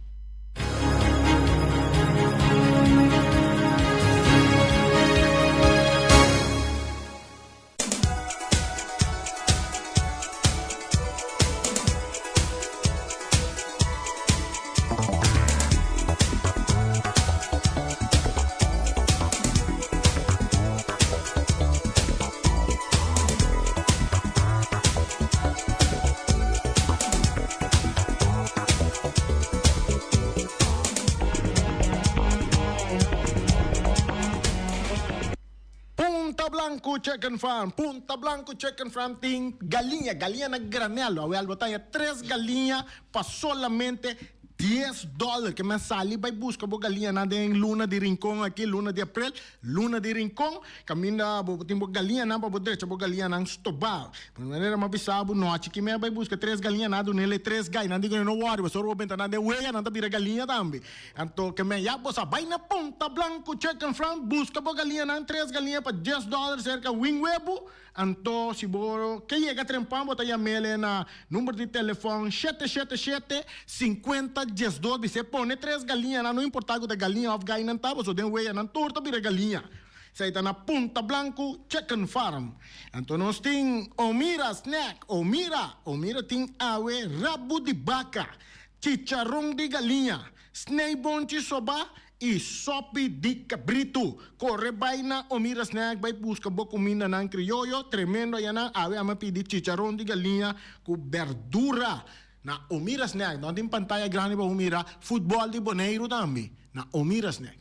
Punta Blanco Chicken Farm tem galinha na granelo. O botar 3 galinhas para solamente $10 que me sali vai buscar a galinha na em luna de rincón aqui, luna de abril, luna de rincón, caminha tem galinha na para poder a galinha na estobal. Por maneira mais bisabo noite que me vai buscar 3 galinhas na do nele 3 gai, não digo não worry, só o benta na de weia na bira galinha também. Então que me já bossa vai na Punta Blanco Chicken Farm busca a galinha na 3 galinhas para $10 cerca wing webo. Então se boro que chega trempam bota já mele na número de telefone 777-50 $10. Você põe 3 galinhas, não importa o da galinha, of gai não tá, você tem weia, não torta vira galinha. Você está na Punta Blanco Chicken Farm. Então nós tem Omira Snack, Omira tem awe, rabo de vaca, chicharrão de galinha, snake de soba e sopa de cabrito. Corre vai na Omira Snack, vai buscar boa comida na criollo, tremendo aí na awe, ama pedir chicharrão de galinha com verdura. Na Omira Snack, não tem pantalla grande para Omira, futebol de Bonaire também, na Omira Snack.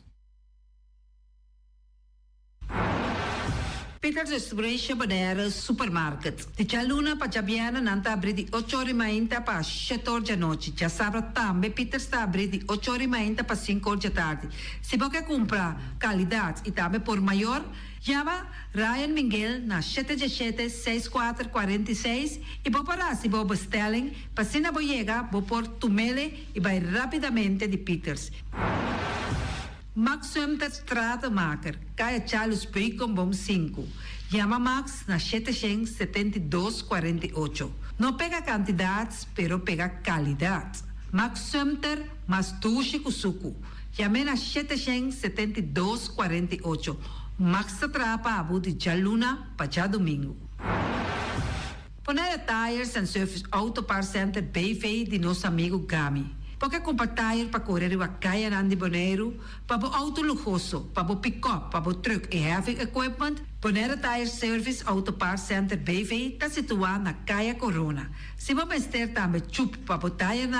Peter's Restauration Bonaire Supermarket. De Chaluna para Jabiana nanta abri di 8h30 para 7h da noite. Já sabe também Peter's está abri di 8h30 para 5h da tarde. Se você comprar qualidade e também por maior, chama Ryan Miguel na 777-6446 e vou parar se vou bestelling, para se não chega, vou pôr tumele e vai rapidamente de Peters. Max Sumter Stratenmaker, Kaya Charles Bacon Bom 5. Chama Max na 772-48. Não pega quantidades, pero pega qualidade. Max Sumter, mas tuxe kusuku. Chame na 772-48. Max Trapa Abu de Jaluna para domingo. Ponera Tires and Service Auto Parts Center Bayfay de nosso amigo Gami. Porque comprar tire para correr a caia de Bonaire, para o auto luxuoso, para o pick-up, para o truck e heavy equipment, Ponera Tire Service Auto Parts Center Bayfay está situado na Caia Corona. Se você ter também chup para o tire,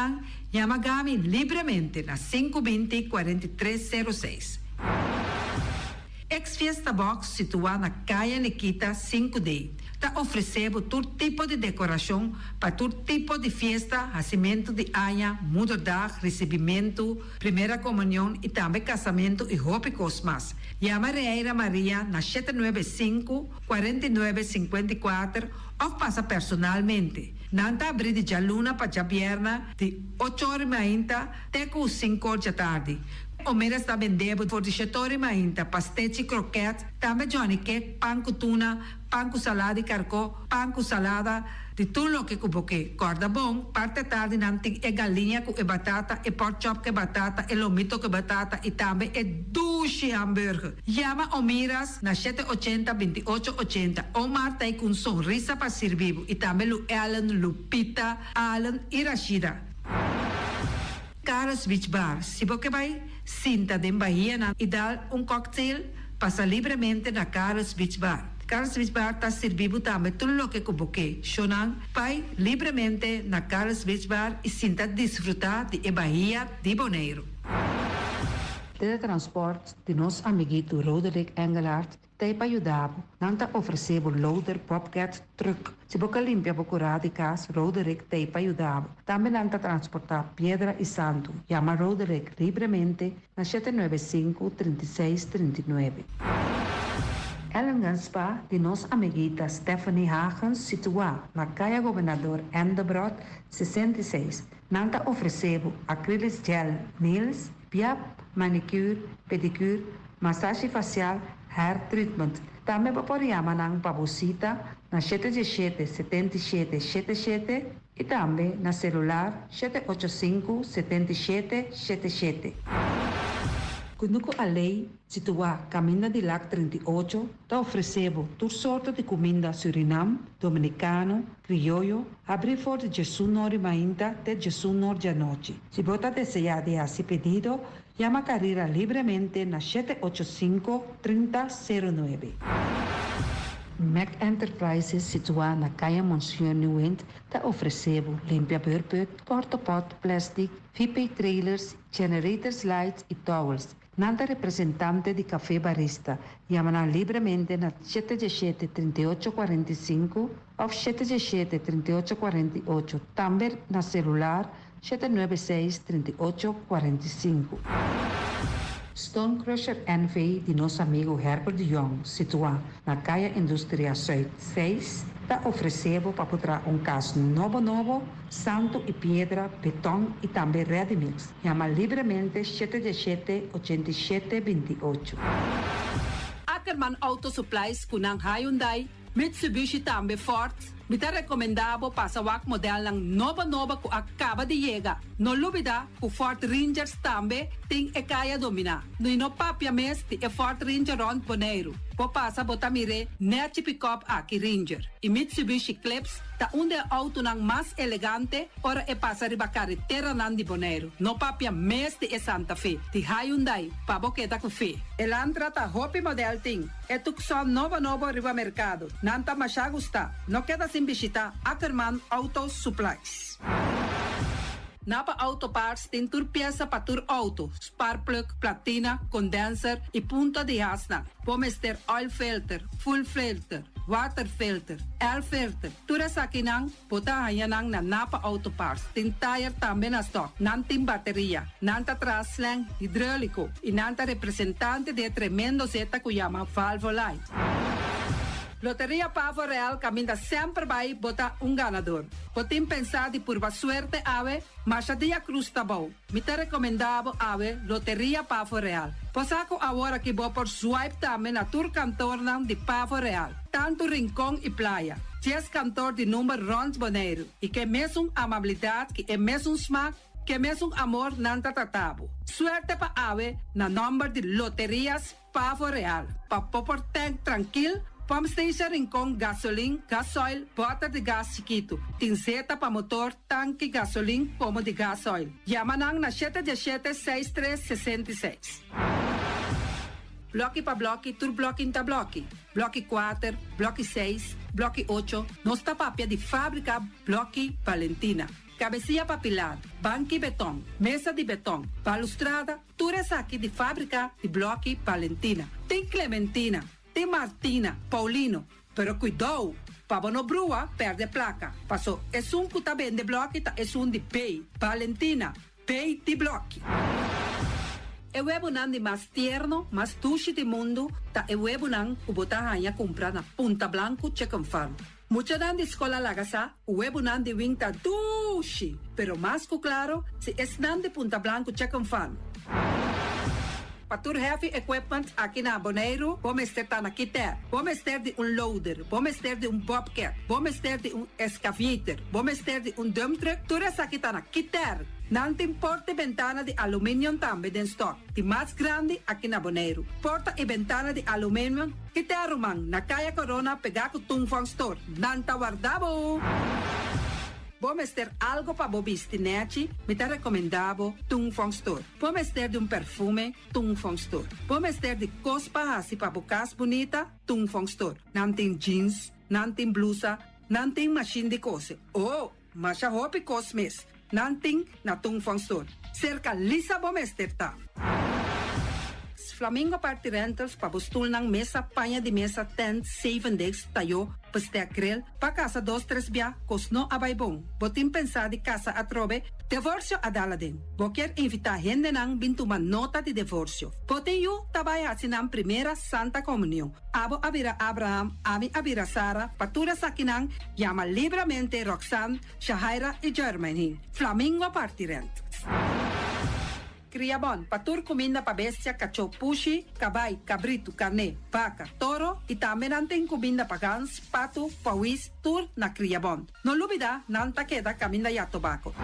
chama Gami livremente na 520-4306. Ex-Fiesta Box situado na Caia Nikita 5D. Está oferecendo todo tipo de decoração para todo tipo de festa, nascimento de anha, mudança, recebimento, primeira comunhão e também casamento e roupas mais. Chama Reira Maria na 795-4954 ou passa personalmente. Nanta abrir de Jaluna para Jabierna de 8h30 até 5h da tarde. O Mera está vendendo por 17h30 pastete croquete, também Johnny Cake, pão com tuna, pão com salada e carcó, pão com salada, de tudo o que cuboque. Corda bom, parte tarde nanti é galinha com batata, e pork chop com batata, e lomito com batata, e também é duche hambúrguer. Chama Omiras na 780-2880. Omar tá com sonrisa para servir, e também Lu Ellen, Lupita, Alan e Rashida. Carlos Beach Bar, se você vai sinta de Bahia e dar cocktail, passa livremente na Carlos Beach Bar. Carlos Beach Bar está servindo também tudo o que cuboque. Shonan, vai livremente na Carlos Beach Bar e sinta desfrutar de Bahia de Bonaire. Teletransport de nos amiguito Roderick Engelhardt te ayudavo. Nanta ofrecebo loader Bobcat truck. Se boca limpia boca de casa, Roderick te ayudavo. Também nanta transportar piedra e santo. Llama Roderick livremente na 795-3639. Ellen Ganspa de nos amiguita Stephanie Hagens situa na Caia Governador Endebrot 66. Nanta ofrecebo acrylic gel nails, piap, manicure, pedicure, massagem facial, hair treatment. Também podemos nang pabusita na 777-7777 e também na celular 785-7777. Kunuko a lei situa Caminho de Lac 38, ta oferecebo toda sorte de comida Suriname, dominicano, criollo, abrir for de Jesus Nori Mainta de Jesus Nori à noite. Se você desejar de esse pedido, llama carreira livremente na 785-3009. Mac Enterprises situa na Caia Monsieur Nuent ta oferecebo limpiabeurput, portapot, plastic, VP trailers, generators lights e towels. Nanta representante de Café Barista, llama livremente na 717-3845 ou 717-3848, também na celular 796-3845. Stone Crusher NV de nosso amigo Herbert de Jong, situado na Caia Indústria Zuid 6, está oferecendo para botar caso novo, santo e pedra, betão e também ready mix. Llama livremente 717-8728. Ackerman Auto Supplies kunang Hyundai, Mitsubishi também Ford. Mita recomendabo pasawak model ng nova ku acaba de llegar. No lubida ku Ford Rangers tambe ting ekaya domina. No inopapia mes ti Ford Ranger Ron Boneiro. Po pasa botamire nechi pick-up aki Ranger. I Mitsubishi Clips ta unde auto ng mas elegante ora e pasa riba carretera nan di Boneiro. No papia mes ti Santa Fe. Ti Hyundai paboketa ku fe. Elantra ta hopi model ting. Etukson novo riba mercado. Nanta masya gusta. No queda sin visitar Ackerman Auto Supplies. Napa Auto Parts tem tur pieza para tur auto, spark plug, platina, condenser e punta de asna. Pomester oil filter, full filter, water filter, air filter. Tura sa kinang, puta hayanang na Napa Auto Parts. Tem tire também na stock, nanting bateria, nanta traslang, hidráulico e nanta representante de tremendo zeta que chama Valvoline. Loteria Pavo Real caminha sempre vai botar ganador. Podem pensar de pura suerte ave, mas a dia cruz tá bom. Me te recomendava ave Loteria Pavo Real. Posaco agora que vou por swipe também na tour cantor de Pavo Real. Tanto Rincón e Playa. 10 cantor de número Rons Boneiro. E que mesmo amabilidade, que é mesmo smack, que mesmo amor nanta tatabo. Suerte pa ave na number de Loterias Pavo Real. Pa popor tank tranquilo. Pump station Rincón, gasolina, gasoil, bota de gás chiquito. Tinzeta para motor, tanque, gasolina, como de gasoil. Yamanang na 717-6366. Bloque para bloque, tur bloque inta bloque. Bloque 4, bloque 6, bloque 8. Nossa papia de fábrica, bloque Valentina. Cabecilla papilar, banco e betão, mesa de betão, balustrada, tudo isso aqui de fábrica de bloque Valentina. Tem Clementina. Tem Martina, Paulino, pero cuidado, para não brua, perde placa. Passou, é que tá bem de bloco, tá, é de pay. Valentina, pay de bloco. É o nan de mais tierno, mais tushi de mundo, tá é o nan que botar a comprar na Punta Blanco Chicken Farm. Mucha nan de escola lagasa, o nan de winta tushi, pero mais que claro, se é nan de Punta Blanco Chicken Farm. Patur heavy equipment aqui na Boneiro, vamos ter na Kiter, vamos ter de loader, vamos ter de bobcat, vamos ter de excavator, vamos ter de dump truck, tudo isso aqui tá na Kiter. Não tem porta e ventana de alumínio também em stock. De mais grande aqui na Boneiro. Porta e ventana de alumínio, Kiter man, na Caia Corona, pegar com Tungfang Store. Não tá guardado. Vamos ter algo para bobistinete, me te recomendavo Tungfang Store. Vamos ter de perfume, Tungfang Store. Vamos ter de cospa assim para bocas bonita, Tungfang Store. Não tem jeans, não tem blusa, não tem machine de cose. Oh, mas a roupa cosmes. Não tem na Tungfang Store. Cerca lisa vamos ter tá. Flamingo Party Rentals pabustul ng mesa, panha de mesa, tent, 7 days, tayo, pastek grill, pa casa 2-3 bia, kosno abay bong. Botin pensa di casa atrobe, divorcio adala din. Boker invita gente nang bintuman nota di divorcio. Botin yu tabay hasinang primera Santa Comunión. Abo abira Abraham, ami abira Sara, patura sa kinang, llama libremente Roxanne, Shahaira y Germany. Flamingo Party Rentals. Criabon, patur comida pa bestia, cacho, pushi, cabay, cabrito, carne, vaca, toro, y también anten comida pa gans, pato, pawis, tur na Criabon. No lubida, nanta queda camina ya tobacco.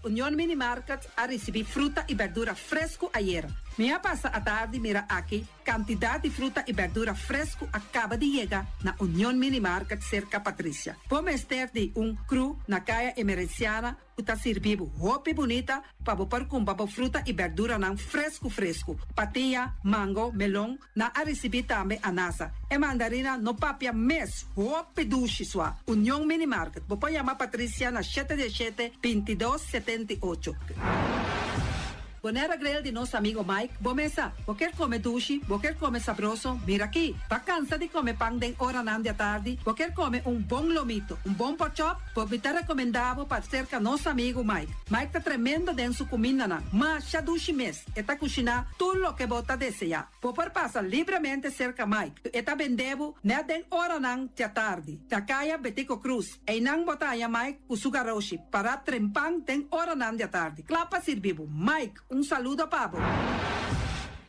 Unión Mini Market a recibir fruta y verdura fresco ayer. Mia pasa a tarde mira aquí, cantidad de fruta y verdura fresco acaba de llegar na Unión Mini Market cerca Patricia. Pomester de un cru na calle emergenciana, uta servibo hopi bonita, pabo par kumbabo fruta y verdura nang fresco. Patilla, mango, melon, na a recibir tambe anasa. E mandarina no papia mes, hopi dushi swa. Unión Mini Market, bopo llama Patricia na 717-2278. Bonera grill de nosso amigo Mike. Bomesa, quer comer dushi, quer comer sabroso, mira aqui. Vacanza de comer pão de hora de tarde, quer comer bom lomito, bom pork chop, me tá recomendado para cerca nosso amigo Mike. Mike tá tremendo dentro sua comida, mas já dushi mes, e tá cozinhando tudo o que bota desejar. Popor passa livremente cerca Mike, e tá vendendo né de hora de tarde. Da caia Betico Cruz, e não botaia Mike o sugaroshi para trempang de hora de tarde. Clapa servibo, Mike. Saludo, Pablo.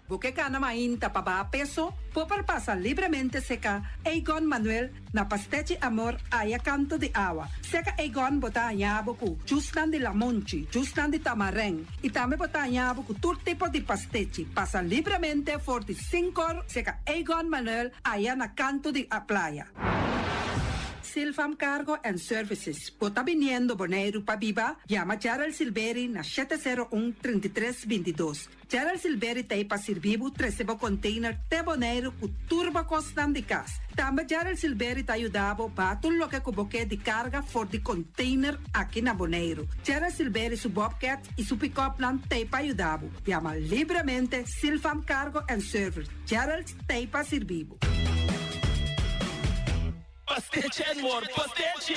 Porque cana mainta paba peso, popar pasa livremente seca Egon Manuel na Pastechi Amor aya canto de agua. Seca Egon bota yabuku, justan de lamonchi, justan de tamareng, y también bota yabuku todo tipo de pastechi. Pasa livremente 45 seca Egon Manuel aya na canto de a playa. Silfam Cargo and Services. Bota viniendo Bonaire pa Viva, llama Gerald Silveri na 701-3322. Gerald Silveri te pa servibo 13 container te Bonaire ku turbo costan de cas. Também Gerald Silveri te ayudabo pa tudo lo que cuboque de carga for de container aqui na Bonaire. Gerald Silveri su Bobcat e su pick-up plan te pa ayudabo. Llama libremente Silfam Cargo and Services. Gerald te pa servibo. Pastiche, amor, pastiche.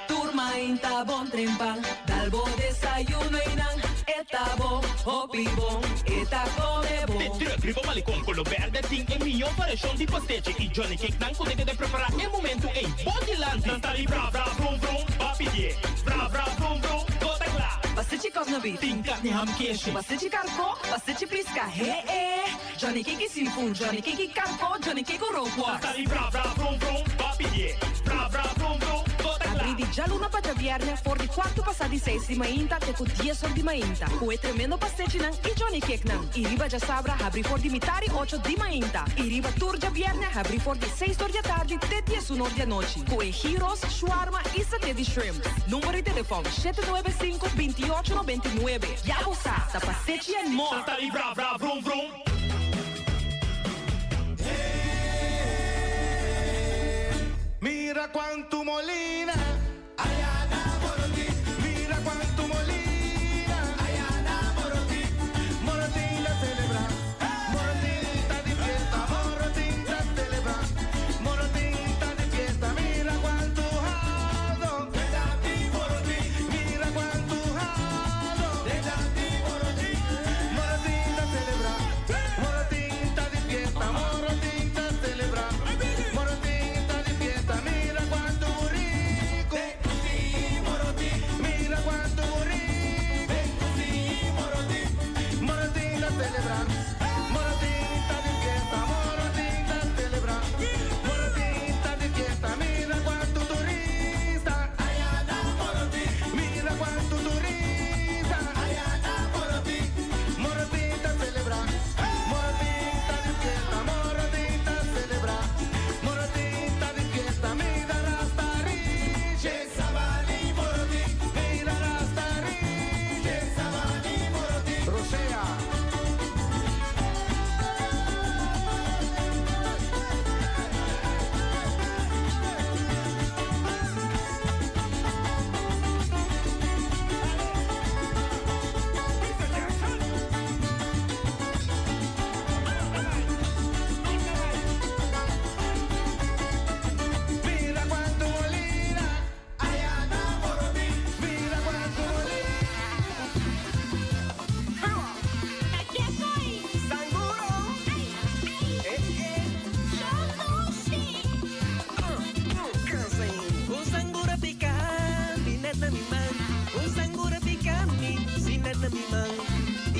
Turma in tabon trempan, dalbo desayuno inan, etabo, hopibon, eta come bon. Terugribo malicom con lo verde ting e mio paration di pastiche. I Johnny Cake nan potete de preparare il momento e bodylanti. Non tali bra bra vrum vrum, papidie. Bra bra vrum vrum, gota cla. Pastiche cosnobit, Tinka ni ham keshi. pastiche carco, pastiche pisca, Johnny Cake seafood, Johnny Cake carco, Johnny Cake roquas. Tali bra bra vrum vrum, papidie. Bra bra vrum vrum, gota cla. Abri di già luna para viernes, for di 4 passati 6 di mainta, te cu 10 ori di mainta. Cu e tremendo pastiche nan, i Johnny Cake nan. I riba già sabra, abri for di mitari 8 di mainta. I riba turgia viernes, abri for di 6 ori di tardi, te 10 ori di noci. Cu e gyros, shawarma e satè di shrimp. Numero di telefono 795-2899. Ya lo sa, da pastiche and more. Tali bra bra vrum vrum. Mira quanto molina, ai enamorati. Mira quanto molina, ai enamorati. Morotin la celebra, morotin sta di fiesta, morotin la celebra, morotin sta di fiesta. Mira quanto hado, de tanti morotin. Mira quanto hado, de tanti morotin. Morotin la celebra, morotin sta di fiesta, morotin la celebra. Mira cuánto rico,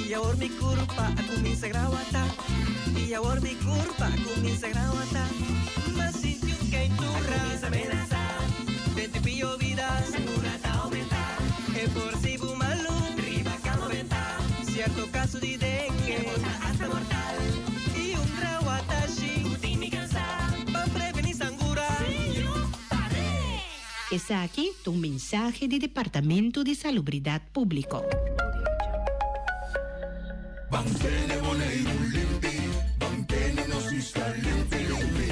Y ahora mi curpa comienza a grawata. Y ahora mi curpa comienza a grawata. Mas si tú que tu comienza a amenazar. Vente pillo vida, segura está aumentar. E por si bu malu, riba que aumentar. Cierto caso de dengue, hasta mortal. Y un grawata shi, mi cansar. Pa' prevenir sangura. Está aquí tu mensaje del Departamento de Salubridad Público. Bangkene Bonaire limpi, bangkene no si sta limpi.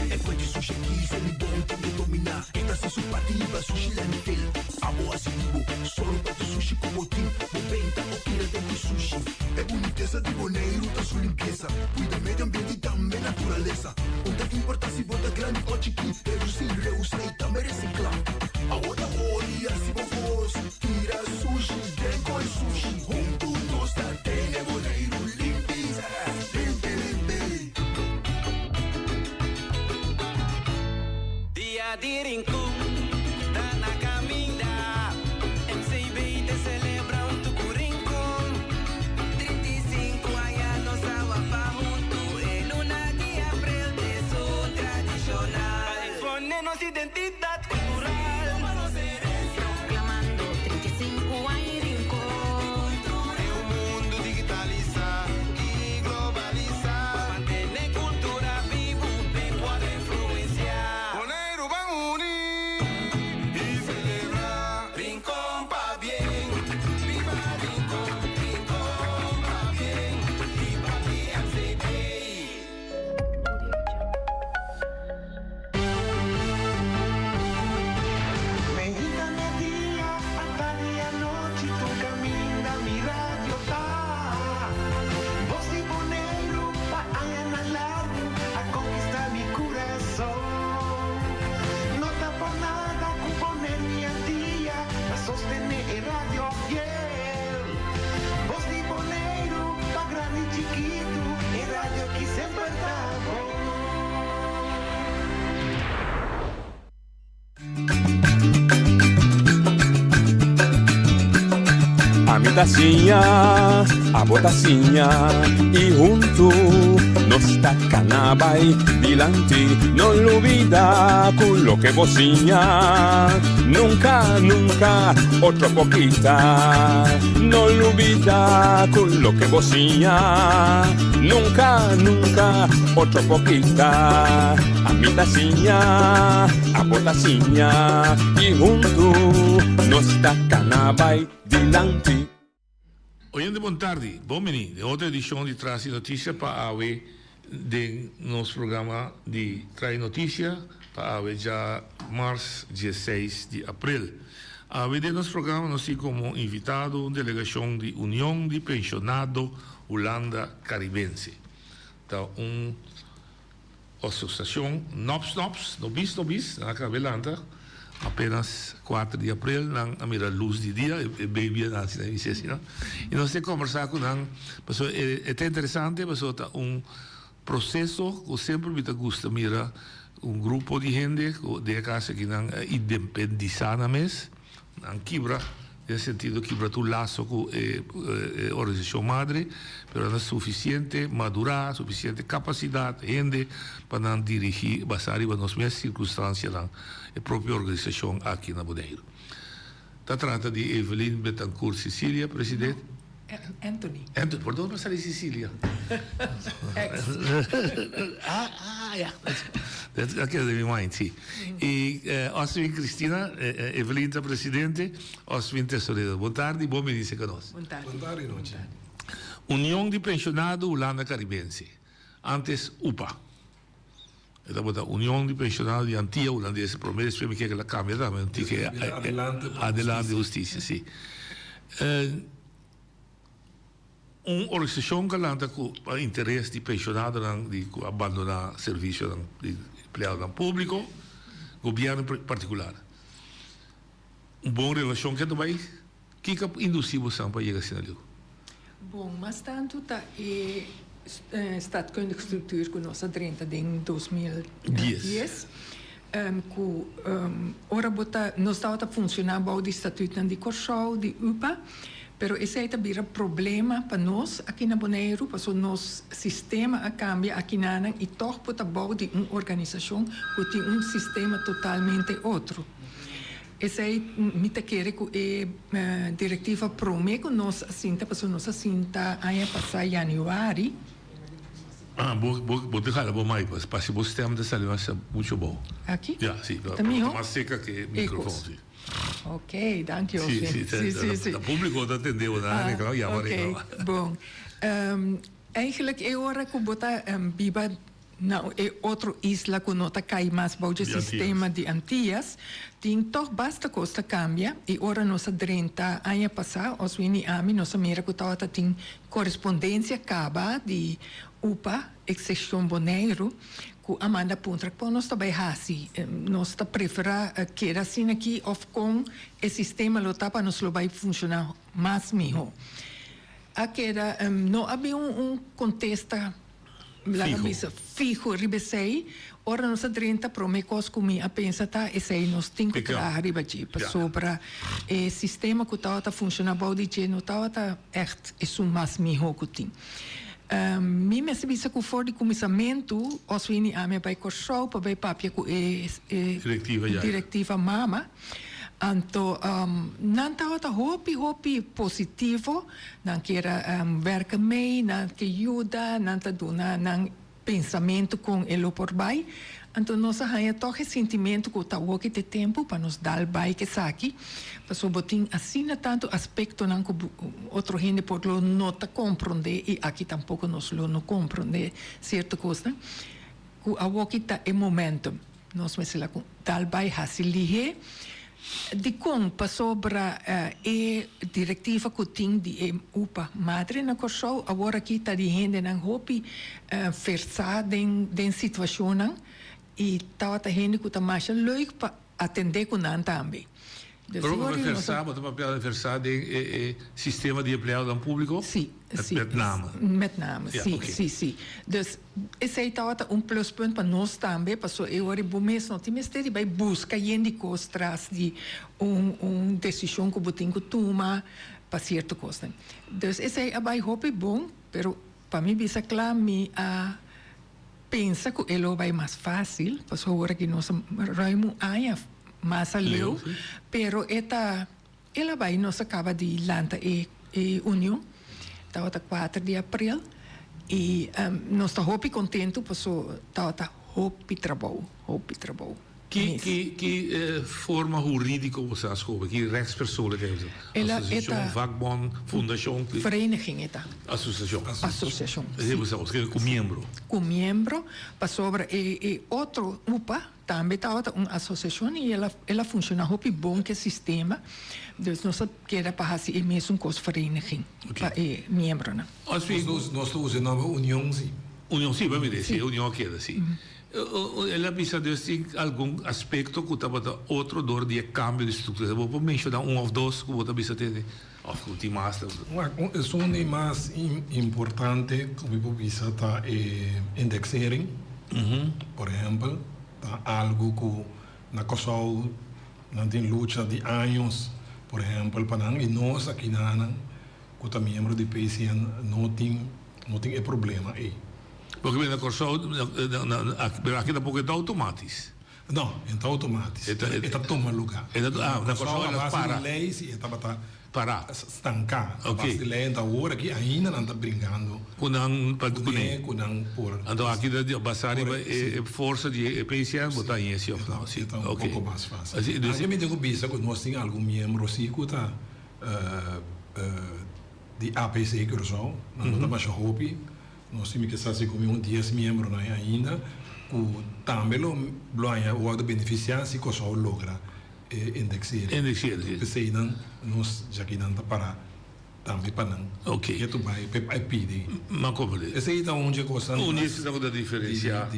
E poi ci sushi chi se li bonti mi domina. E da se su pativa sushi landfill. Amo asitivo, solo per tu sushi come team. Moventa o tira dentro sushi. E bonitezza di Bonaire da su limpieza. Cuida medio ambiente e también naturaleza. Un da importa si bota grande o chiqui. E rusi reusa e también recicla. Ahora ori así vos. Tira sushi, dengo e sushi. Junto nos da tene Bonaire. Dia de rincón, da na caminha. MCB te celebra tu rincón. 35 anos a junto. En una de abril de su tradicional. California nos identidad cultural. Proclamando 35 años rincón. En un mundo digitalizado y globalizado. Mantener cultura viva, lengua de influenciar. Bonaire va a unir y celebrar. Rincón pa' bien. Viva Rincón, Rincón pa' bien. Viva DMCP. Medita día, hasta día noche tu camina, mi radio está. Voz de Bonaire, pa' allá en largo, a conquistar mi corazón. No está por nada con poner mi día, a sostener el radio fiel. Voz de Bonaire, pa' grande y chiquito, el radio aquí siempre está. A mi tacinha, a botacinha e junto nos tacanabay dilante, no olvida con lo que bocinha, nunca, nunca, otro poquita, no olvida con lo que bocinha, nunca, nunca, otro poquita, a mi tacinha, a botacinha e junto nos tacanabay dilante. Oyente, boa tarde. Bom menino, de outra edição de Traz Notícia para a AWE de nosso programa de Traz Notícia para a AWE já março 16 de abril. A AWE de nosso programa nós temos como invitado delegação de União de Pensionado Holanda Caribense. Então, associação Nobis, na Cabelanta, apenas 4 de abril, na mira luz de dia, e baby na cidade, e nós temos que conversar com ele, é interessante, mas é processo que sempre me gusta, mira, grupo de gente, de casa que não independizar na mes, não quebra, no sentido quebra tu laço com a organização madre, mas não é suficiente madurar, suficiente capacidade, gente, para não dirigir, basar em nas mesmas circunstâncias, a própria organização aqui na Bonaire. Está trata de Evelyn Betancourt Cecília, presidente. Anthony, perdão, passar em Cecília. Dat aqui é de minha mãe, sim. E Oswin Cristina, Evelyn, presidente, Oswin tesoureira. Boa tarde, bom me dizer conosco. boa tarde. Boa tarde, noite. União de Pensionado Holanda Caribense. Antes, UPA. Então, a União de Pensionados de Antia Holandesa, primeiro espero que ela cambie também, que adelante justiça, sim. Uma organização que lanta com o interesse de pensionados de abandonar serviço de empregado público, governo particular. Uma boa relação que também, que induzir você para chegar a sinal? Bom, mas tanto tá staatkundige structuur que nós adrenta em 2010. Ora bota nós estava a funcionar bom de estatuto de Corsau de UPA, Pero esse é também um problema para nós aqui na Bonaire, porque o nosso sistema cambia aqui na Anang e toch pode bouwen de uma organização que tem um sistema totalmente outro. Essa é me querer que a diretiva promete nós assim, porque nós assim tá aí passar januário. Vou deixar bom mais, para o sistema de saúde é muito bom. Aqui? Já, sim. Também mais seca que o microfone. Ok, dank je wel. Sim. O público não entendeu nada, ok, bom. Eigenlijk é hora que bota biba na outra isla que não cai mais para o sistema de Antillas. Tem toch basta costa cambia e ora nossa 30 anos passar, os vini ami nossa mira que tava tem correspondência acaba de UPA, exceção Bonaire, que Amanda Puntra, que nós também assim, nós prefere que era assim aqui, ou com o sistema lo para nós lo vai funcionar mais melhor. Aqui não havia contexto fijo, ribesei, ora nós 30 promecos comi a pensar tá, esse aí nós tem que trabalhar ribaji, sobre o sistema que tá funcionar bom de não tá echt é mais melhor que tem. Me sabia que for de começamento, os vini a me vai correr para vai papia com diretiva mama. Então, não estava hopi positivo, não queira werken mee, não que ajuda, não tá dona, não pensamento com ele por bai. Então, nós ganha todo esse sentimento que está o que tem tempo para nos dar bai que saque, para sobotin assim tanto aspecto não que outro gente por lo não tá compreender e aqui tampouco nós lo não compreender certa coisa, que o que está é momento, nós me lá dar bai hasilihe. De como sobre a diretiva que tem de UPA madre na Corsou, agora aqui está de gente não hopi versar den situação e está a gente que está mais leuk para atender com não também. Pero versar, o papel de versar de sistema de empregado público? Sim. Met name, sim. Dus esse aí está pluspunt para nós também, para eu agora bom mês não tem mistério, vai buscar gente costras de decisão que botem que toma para certa coisa. Dus esse aí vai hope bom, pero para mim bisa claro me pensa que ele vai mais fácil, para agora que nós raimo aia mais aleu, pero ela vai nos acaba de lançar união. Estava 4 de abril e nós estamos contentes porque estava trabalho. Que forma jurídica você escolhe? Que rechtspersoonlijk heeft het? Associação, vakbond, fundação? Vereniging. Associação. Hebben ze ook com membro? Com membro, para sobre outro UPA, também estava uma associação e ela funciona muito bom que sistema. Dus nós queremos para fazer mesmo com as vereniging, para membro. Nós usamos a união, sim. União, sim, vai me dizer, união queda, sim. Ela precisa de algum aspecto que está outro dor de cambio de estrutura. Vou mencionar ou dois que você precisa ter. Ou tem mais. Isso é mais importante que você precisa estar indexering. Por exemplo, algo que na Kosovo não tem luta de anos. Por exemplo, para nós aqui na que também membro de PCN não tem problema aí. Porque na Corsou, aqui tampouco é automatisch. Não, é automatisch. Está toma lugar. Na Corsou ela para. Leis e está para estancar. Okay. A lei da hora que ainda não está brincando. Kunang padkunin. Kunang por. Então aqui da basari é força de PCN botar em esse opção. Então um pouco mais fácil. Aqui me tenho visto que nós temos algum membro assim que está de APC Corsou, não está mais hobby. Nós temos que fazer como 10 membros ainda, que também o beneficiário se Kosovo logra indexar. Porque nós já que não está para também para não. Ok. Que tu vai pedir. Mas como é? Essa aí está onde a coisa. Onde isso não dá diferenciar.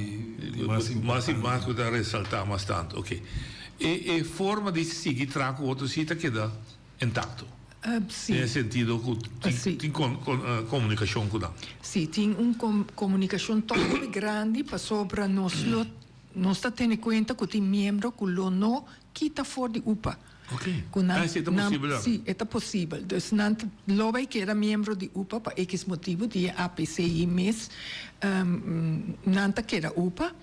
Mais que dá ressaltar mais tanto. Ok. E forma de seguir traco outro sítio que dá intacto. Nesse sentido, tem comunicação com ela? Sim, tem uma comunicação tão grande para sobre nós está tendo conta que tem membro que não quita fora de UPA. Sim, é possível. Sim, é possível. Dus nanta loba que era membro de UPA para X motivo de APCI mês nanta que era UPA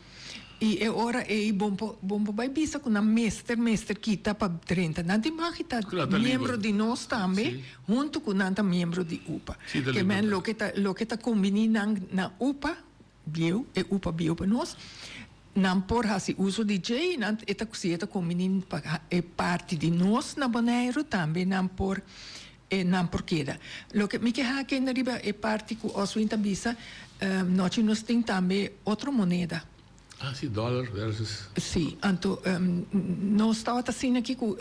e é hora bombo vai bisa com a mestre kita para 30 nanta imagina membro de nós também junto com nanta membro de UPA que men lo que tá combinando na UPA bio é UPA bio para nós não por hasi uso de J, não eta kusieta combinin é parte de nós na Bonaire também não por queda. Lo que me queja que na riba é parte que os winta bisa nós tem também outra moneda. Sim, dólar versus. Sim, então nós estava assim aqui com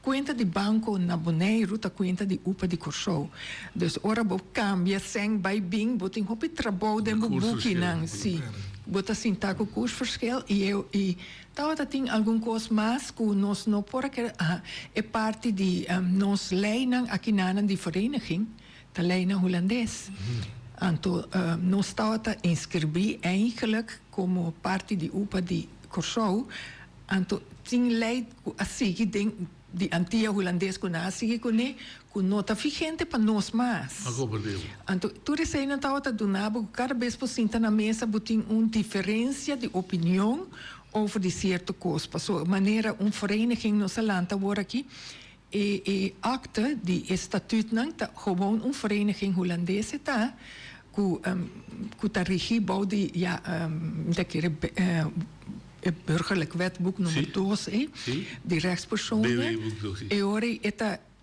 conta de banco na Bonaire, tá conta de UPA de Corsou. Dus ora bo cambia sem by bing, botin hopi trabalho de buki nang sim. Bota assim tá com curso verschil e tava tem algum coisa mais que nós não por que é parte de nós lei nang aqui na de vereniging, da lei na holandês. Então nós estava inscrever eigenlijk como parte de UPA de Corsou. Então tem lei assim que de antiga holandês com a sige com nota vigente para nós mais. Então, tu recém não estava a donar, cada vez que você está na mesa, tem uma diferença de opinião over de certa coisa. Passou maneira vereniging nos landen agora aqui e acta de estatuto não tá gewoon vereniging holandesa tá com tá regido de daquele het burgerlijk wetboek nummer 2, die rechtspersonen.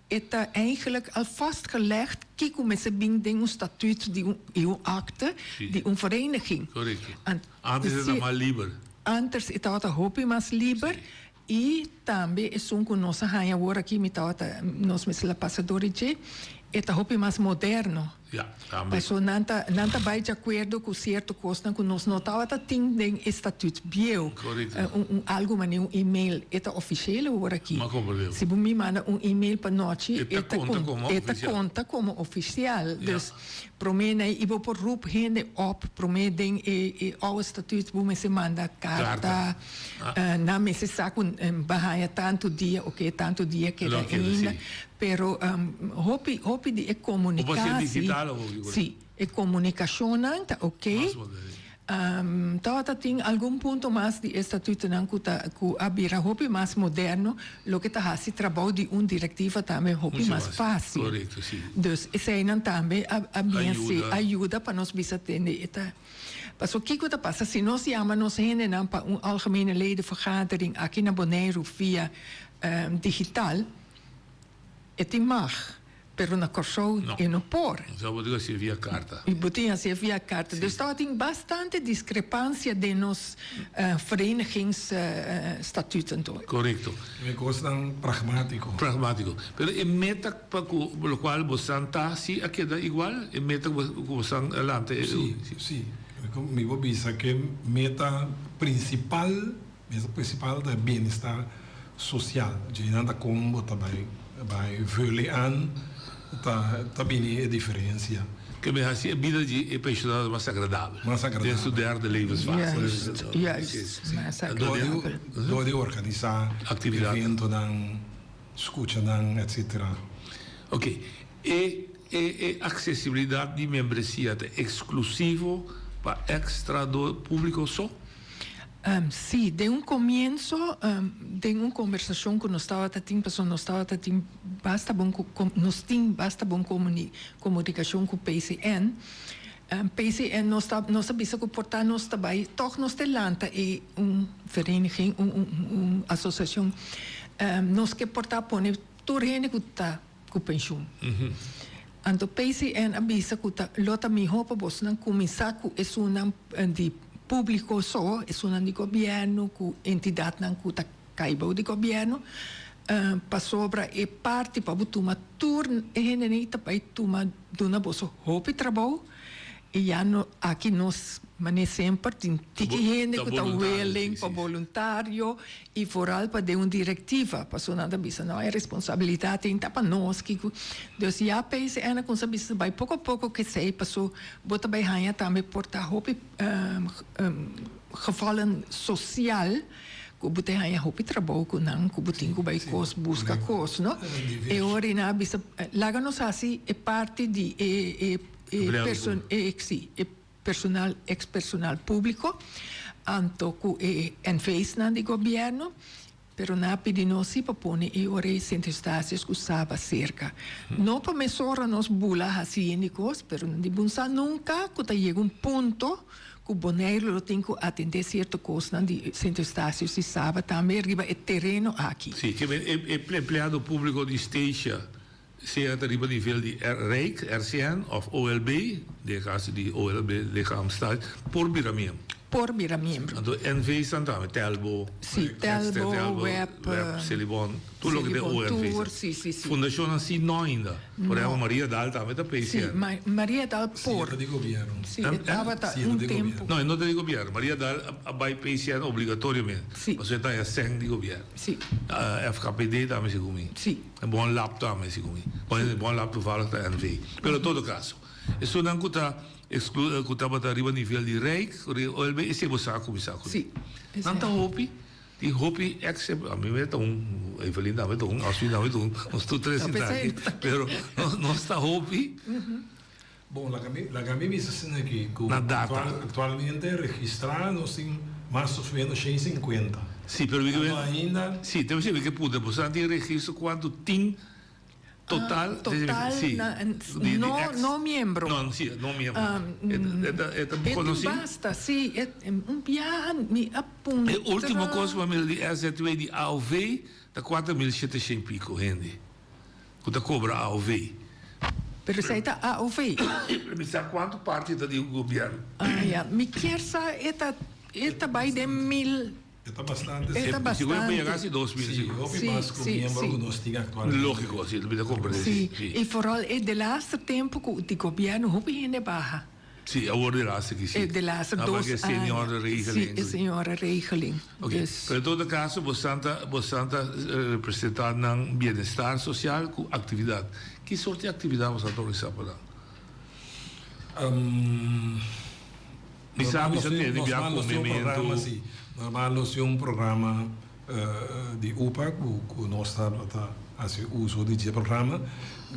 Het eigenlijk al vastgelegd, kijk hoe met zijn ding een statuut, die een akte, die een vereniging. Correct. Antes era mais liber. Antes era het hobby mais liber. E também é um que nós agora aqui me nós me la passadorice é hobby mais moderno. Mas nanta vai de acordo com certo coisa que nós não tem den estatuto bio. Algo mané e-mail é oficial agora aqui. Se você me manda e-mail para nós, conta como oficial. Dus promene e vou por roep gente op promene e o estatuto você me manda carta na me se saco bahia tanto dia tanto dia que era ainda pero hopi de comunicação sim é comunicação tá Tawata tem algum ponto mais de estatuto não que abira hopi mais moderno, lo que tá hasi trabalho de diretiva também hopi mais fácil. Correto, sim. Dus esse não também ajuda para nós bisa tende eta. Mas o que tá passa se nós chamamos gente não para algemene ledenvergadering aqui na Bonaire via digital, é mag. Pero na Corsou e no por. Só botinha se via carta. E botinha se via carta. Dus daar tem bastante discrepância de nos verenigingsstatuten. Correcto. Me gostam pragmático. Pragmático. Pero e meta para o qual você está se a queda igual, e meta que você adelante. Sim. Me vou pensar que meta principal da bem-estar social. De nada como também vai vullen aan. Tá bem a diferença. Que me assim a vida de pensionado mais agradável. Mais agradável. De estudar de levensfase. Mais agradável. Door de organizar atividade, evento dan, escuta dan, etc. Ok. E acessibilidade de membresia é exclusivo para extra do público só? Sí, de un comienzo, de una conversación que nos estaba teniendo, basta bon comunicación con PCN. PCN nos avisa que portar nos trabalho, toch nos delanta e vereniging, asociación, nos que portar pone torrene que está com pensión. Então PCN avisa que lota mi hopa vos não começar com isso não de público só, é uma de governo, com entidade não que caiba de governo, para sobra e parte para botar uma turno e nenita para tomar dona bolsa hope trabalho e já aqui nós mas sempre tem que gente que está willing para voluntário e vooral para de uma diretiva para so nada bisa não é responsabilidade tem para nós que dus já pense é na coisa bisa vai pouco a pouco que sei passou bota by hanha também portar hope gevallen social ku bute hanya hopi trabalho ku nang ku buting ku bai kos busca kos, no? E ora na bisa laga nos assim é parte de personal ex-personal público, anto ku en face na di governo, pero na pedinosi propone e ora centro estácios que usava cerca. Não para mesora nos bula higiênicos, pero não de bunsa nunca que chega ponto que o boneiro lo tem que atender certa coisa de centro estácios se sabe também arriba é terreno aqui. Sim, que é empregado público de Stacia, seja arriba nível de REIC, RCN of OLB, de caso de OLB de Kamstad, por biramiem. Por vira membro. Então, NV Santana, Telbo, Web, Celibon, tudo o que é ONV. Sim. Fundação assim não ainda. Por exemplo, Maria Dal também está pensando. Sim, Maria Dal por. de governo. Sim, estava tempo. Não, não é de governo. Maria Dal vai pensar obrigatoriamente. Sim. Você está em 100 de governo. Sim. FKPD também se comigo. Sim. Bom lab também se comigo. Bom lab toevallig da NV. Pero todo caso. Isso não custa excluir que estava arriba nível de REIC, OLB, e se você começar com isso. Não está hopi, die hopi a mim é Evelyn também Alcine também nós todos três cidades, pero não está hopi. Bom, la Gambia visa assim aqui, na data. Atualmente registrado nós temos mais ou menos 150. Sim, pero ainda. Sim, temos que ver que puder, você tem registro quanto tem. Total, sí. No miembro. No, sí, no miembro. Basta, sí. Un viaje, mi apunta. El último costo para mim é RZ2 de AOV, da 4.700 e pico, gente. Que cobra AOV. Pero você está AOV? Me sabe quanto parte do governo? Me quer saber, eta vai de 1.000. Está bastante. Está bastante. Seguro que chegasse 2.000. Sim, mais com o membro que nós temos atualmente. Lógico, sim, ele compreende. Sim, e vooral de laatste tempo que o governo hoop in de barra. Sim, agora de laatste que sim. De laatste 2 anos. Senhora-regeling. Sim, senhora-regeling. Ok, pero em todo caso, você está representando um bem-estar social com atividade. Que sorte de atividade você está organizando para lá? Me sabe, você tem movimento... Normal nós temos programa de UPA que nós estamos fazendo uso desse programa,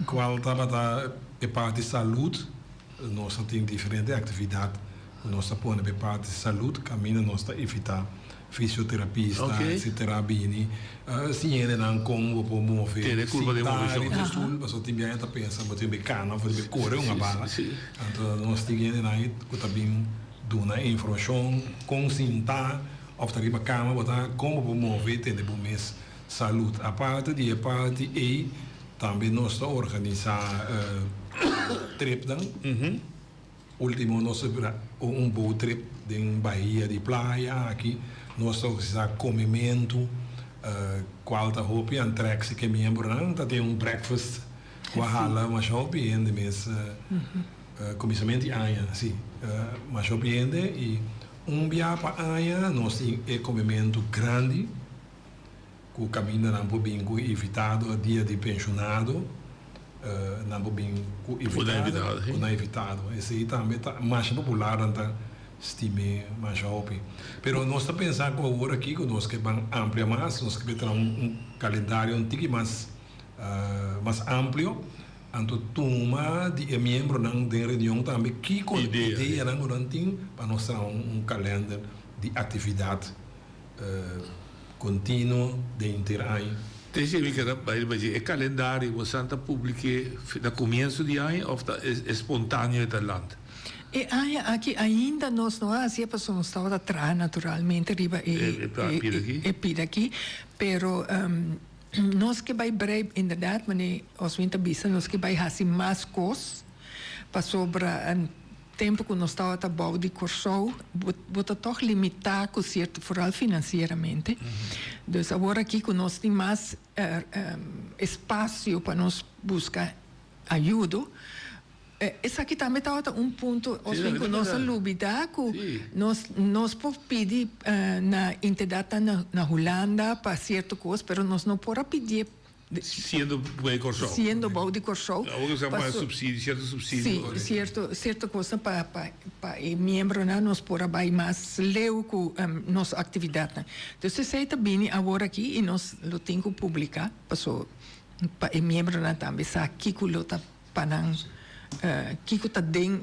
qual estava a parte de saúde, nós temos diferentes atividades, nós estamos a parte de saúde, caminho nós estamos evitar fisioterapista, terapia, se ele não como para mover, mas eu tinha que pensar, mas eu cana, eu correr uma bala, então nós temos que também dar informação, conscientizar of de Kamer botar como promover ter de mês saúde. A parte de e também nós organizar trip dan. Último nós boat trip em Bahia de praia aqui nós organizar comimento qual tá hopi antrax que membro não tá tem breakfast wahala mas hopi ende mês começamento de aia sim mas hopi ende e dia para aia nós temos comimento grande que caminha não pode bem evitado dia de pensionado não pode bem evitado esse também tá mais popular então estime mais jovem pero nós está pensando que agora aqui que nós que vamos ampliar mais nós que ter calendário antigo mais amplo anto turma de membro não de reunião também que com ideia não tem para nós ter calendário de atividade contínuo de interagem. Deixa eu ver que calendário você está publique no começo de ano ou é espontâneo da land? E aqui ainda nós não assim para nós estava atrás naturalmente riba e aqui, pero nós que vai breve inderdaad mas os winter bisa nós que vai fazer mais coisas para sobra tempo que nós estava trabalhando de curso bota toch limitar com certo vooral financeiramente então agora aqui que nós tem mais espaço para nós buscar ajuda esse aqui também está ponto que nossa lubida que nós podemos pedir na entidade na Holanda para certa coisa, mas nós não podemos pedir Siendo Corso. Siendo bom de Corso. Ahora se llama subsídio, cierto subsídio. Sí, cierta cosa para membro na nos por abai mais leu com nossa atividade. Então se sai também agora aqui e nós lo tenho publicar, passou para membro na também sa kiko lota panang kiko ta den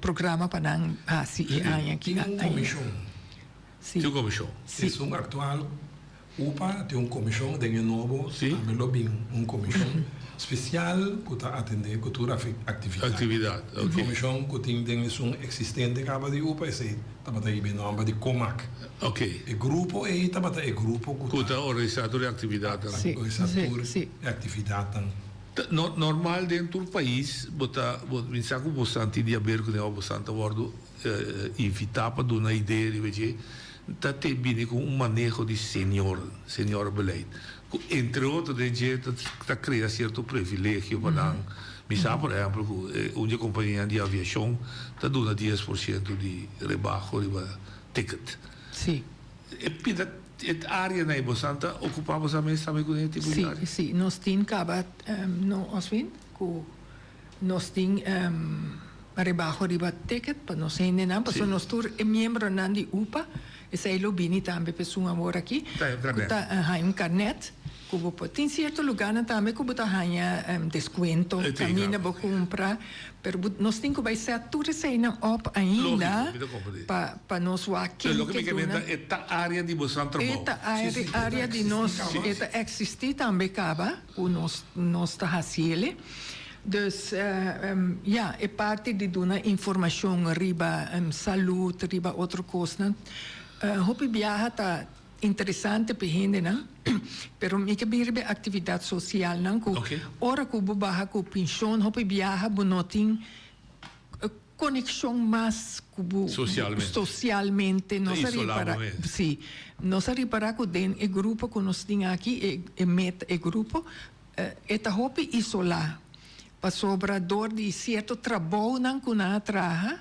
programa panang si ai aqui na comissão. Sim. Tem comissão. Sim. Um atual UPA tem comissão de novo, também lobby comissão especial que está atender cultura atividade. Okay. Comissão que tem existente acaba de UPA esse estava aí bem nome de COMAC. Ok. E grupo aí estava grupo que está organizador de atividade. Organizador de atividade. Normal dentro do país, bota pensar que bastante de aberto que não bastante bordo invitar para dar uma ideia de ver tá te bem com manejo de senior beleid. Entre outros, a gente está criando certo privilégio para dar. Misal, por exemplo, uma companhia de aviação está dando 10% de rebaixo de ticket. Sim. E a área na bastante ocupava também com esse tipo de área. Sim, nós temos acaba nós temos rebaixo de ticket para nós ainda não, porque nós somos membro de UPA. Esse é o bini também pessoa agora aqui. Tá carnet. Tem certo lugar também que você tem desconto, caminha para comprar, mas nós temos que ser tudo isso op ainda para nós aqui. Esta área de você trabalha. Esta área de nós existe também acaba, o nós está fazendo. Dus é parte de uma informação riba saúde, riba outra coisa. Hopi viaja tá interessante para gente, não? Pero me que bem atividade social, não? Ora que o barra com pensão, hopi viaja bonotin conexão mais socialmente, não se repara. Sim, não se repara que den o grupo que nós temos aqui, o grupo, eta hopi isolar. Para sobrador de certo trabalho não que na traha,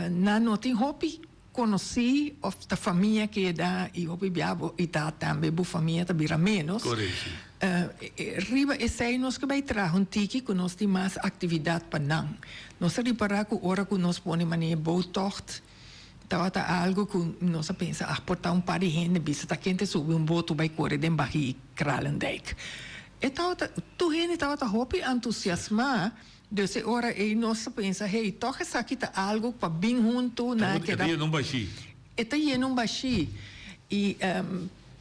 não tem hopi conheci a família que dá e o biabo e dá também a família também menos. Correto. Riba esse aí nós que vai trazer tiki que nós temos mais atividade para não. Nós reparar que hora que nós põe maneira boa tocht, tá algo que nós pensa portar par de gente bisa tá quente subir boto vai correr den barri Kralendijk. E tu gente tá hopi entusiasmar. Dus ora e nós pensa, hey, toch essa aqui tá algo para bem junto na que dá. Não baixi. Eta não baixi. E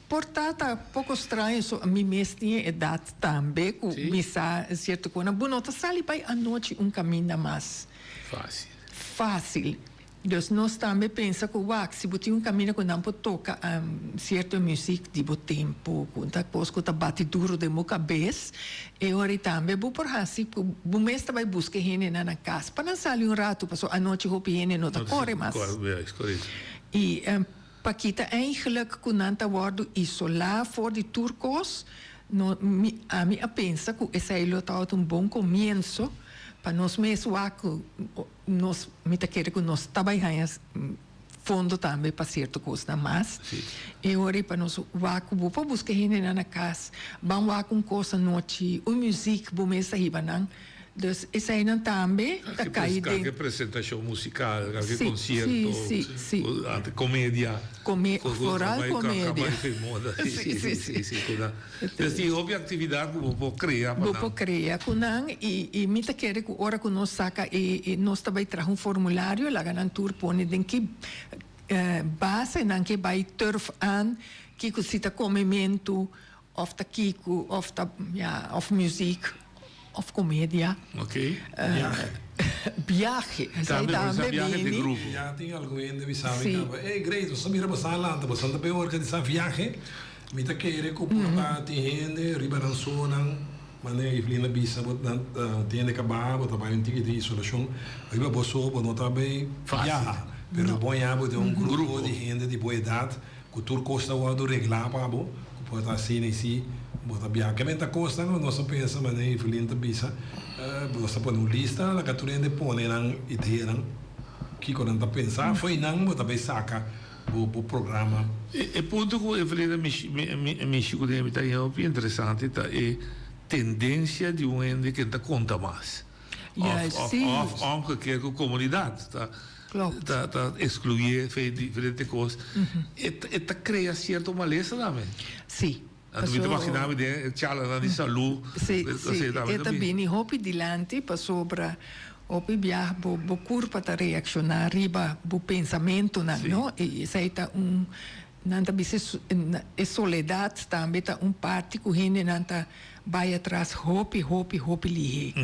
portanto, pouco estranho so a mim mesmo tinha idade também, com missa certo quando bonota sali vai à noite caminho mais fácil. Dus nós também pensa que se você caminho que não pode tocar certa música de bom tempo, quando depois que bate duro de minha cabeça, e ora também vou por assim, o mês vai buscar gente na casa, para não sair rato, para a noite roupa gente não corre mais. E para kita eigenlijk que não está worden isolar voor de turcos, a mim pensa que esse é bom começo. Para nós mesmos, nós me querer que nós trabalhamos fundo também para certa coisa mais. E ora para nós vou para buscar gente na casa, vamos com coisa noite, música, bom mês aí banang. Dus esse aí não também tá caído. Qualquer apresentação musical, qualquer concerto, comédia. Floral comédia. Sim. Houve atividade que vou criar. Vou criar, e me querer que hora que nós saca e nós também traz formulário, lá na tour põe den que base não que vai turf aan, que cita comimento, of ta kiko, of muziek. Of comédia. Ok. Viaje. Viaje de grupo. Já tem alguém que sabe que great, você mira para a landa, você não pode organizar viaje. Me tá querer que tem gente, ribarançona, maneira de ir na bisa, tem que acabar, botar vai ticket de isolação, riba bosso, não tá bem viajar. Pero bom é ter grupo de gente de boa idade, que tudo custa o do reglar para bo, que pode estar assim. Bota bianca costa no nosso pensa mas nem filhinta bisa você põe uma lista na caturende põe nang ideia que quando tá pensar foi nang bota bem saca o programa e ponto que eu falei da me chico de me tá interessante tá e tendência de um ende que não conta mais. Of omgekeerd com comunidade. Tá excluir diferentes coisas. E cria certa maleza também. Sim. Então, me imaginava de charla de saúde. Sim, e também hopi dilante para sobre hopi viaja bo curva para reaccionar riba bo pensamento não e seita nanta bise soledade também tá parte que gente nanta vai atrás hopi lihe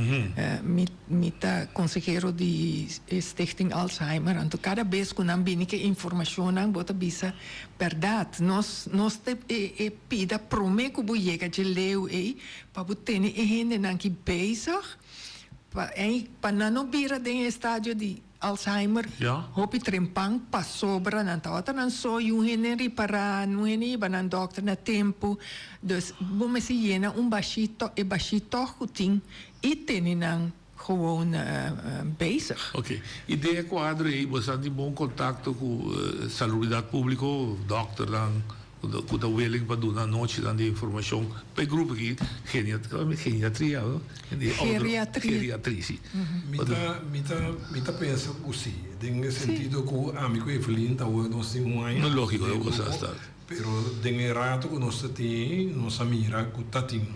mita consejero de Stichting Alzheimer então cada vez que não bine que informação não bota bisa verdade nós te pida prome que bo chega de leu para bo ter gente não que bezig para não vira de estádio de Alzheimer, hopi trempang pa sobra nan tawata nan so yung hineri para no hini banan doctor na tempo dus bome se llena basito kuting iteni nan gewoon bezig. Oké. Ideia quadro aí, você tem bom contato com salubridade pública, doctor dan com da willing para dar noite dan de informação para grupo aqui geriatria, sim. Mita pensa assim, em sentido que amigo Evelyn tá hoje nós temos um ano. Não lógico, eu gosto de estar. Pero de rato que nós temos, nós mira que tá tem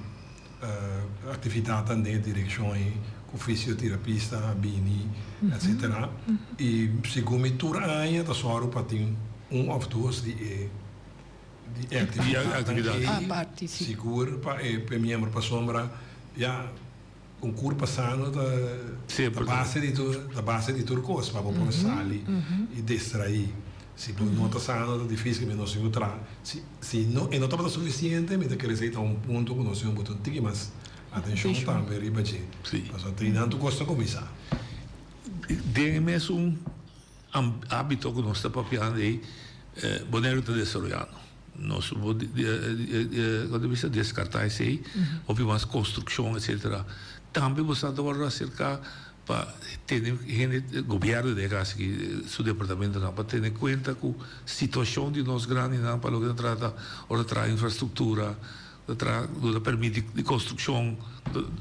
atividade de direção com fisioterapista, bini, etc. E segundo me tur aia da só para ter of duas de parte seguro para membro para sombra um curso passando da base de turcos para poder sair e distrair se não está saindo é difícil que não se encontrar se não está suficiente me tem que um ponto que nós temos um tique mas atenção também riba de passar treinando custa começar tem hábito que nós está papiando aí bonero está desarrollando nós quando você descartar isso aí houve umas construção etc também você deve acercar para ter gente governo de casa que seu departamento não para ter em conta com a situação de nós grandes não para o que trata ou tra infraestrutura tra permite de construção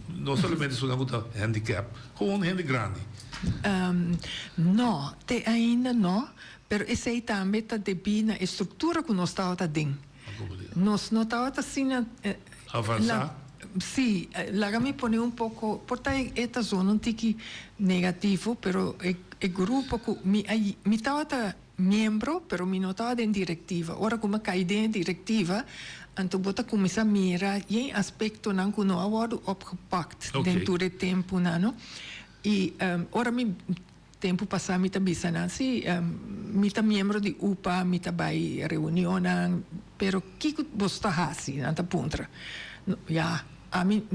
não somente sobre a handicap com gente grande não ainda não pero esse aí também está debina estrutura que nós estamos dentro. Nós não estamos assim avançar. Sim, lá me põe pouco, porque esta zona um tique negativo, pero o grupo que me estava membro, pero me não estava dentro diretiva. Ora como cai dentro diretiva, então bota começar a mirar e aspecto não que não agora opgepakt dentro do tempo não. E ora me tempo passado me também assim me tá membro de UPA me tá vai reunião pero que você tá assim na ponta a mim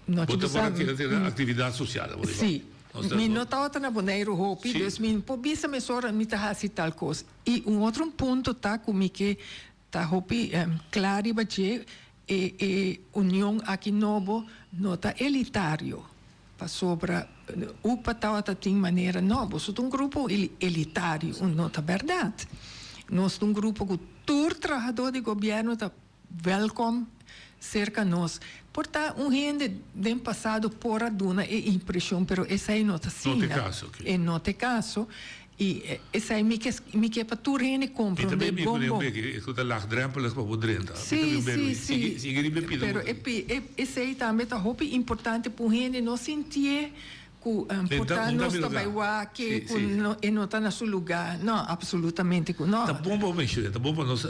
não te para atividade social sim me não tá na boneiro hopi dus me pobisa me sora me tá assim tal coisa e outro ponto tá comigo que tá hopi claro bache união aqui novo nota elitário para sobra UPA estava de maneira não, você é grupo elitário, não é verdade. Nós somos grupo que todo trabalhador de governo está welcome cerca de nós. Portanto, gente do passado por a duna é impressão, mas essa aí não está assim. Não tem caso. Okay. Não tem caso. E essa aí me quer para tudo gente compra. E também me que é laagdrempelig para poder entrar. Sim. Pero essa aí também está muito importante para gente não sentir que portanto nós trabalhamos aqui e não está no seu lugar. Não, absolutamente não. Está bom para mexer, está bom para nós.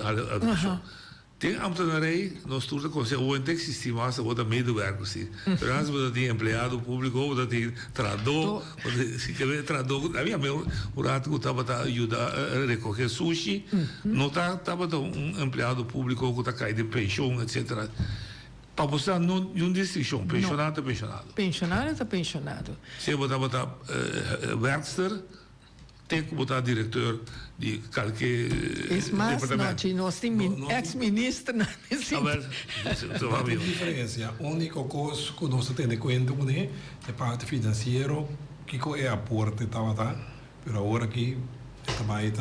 Tem ambtenarij, nós tudo consegue o inte existir mais o da medewerker sim. Mas o da empregado público o da tradutor, se quer tradutor, havia meu o rato que estava a ajudar a recolher sushi, não estava empregado público que está caindo de pensão, etc. Para você não distinção, pensionado. Pensionado está pensionado. Se você botar werkster, tem que botar diretor de qualquer departamento. Nós temos ex-ministro na a diferença. A única coisa que nós temos em conta é a parte financeira, que é aporte, mas agora que Mas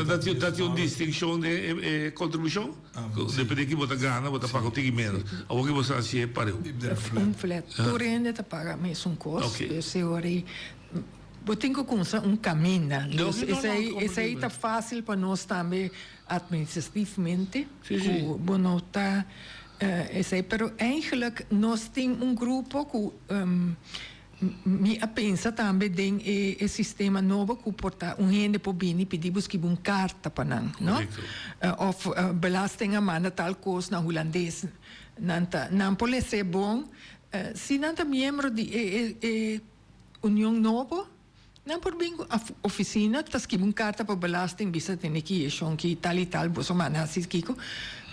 dat je een distinction de contribution? Depende que bota gana, bota paga o menos. A o que você acha para o? Flat. Torrente te paga mesmo um custo. Esse hora botinho com um caminho. Esse aí tá fácil para nós também administrativamente. Bom, tá. Esse aí, pero eigenlijk nós temos grupo que me pensa também em o sistema novo que porta gente por bem pedimos que carta para não, of belasting amanda tal coisa na holandês, não pode ser bom, se não é membro de União Nova, não por bem a oficina, tas que carta para belasting bisa tem que que tal e tal, boso manasi kiko,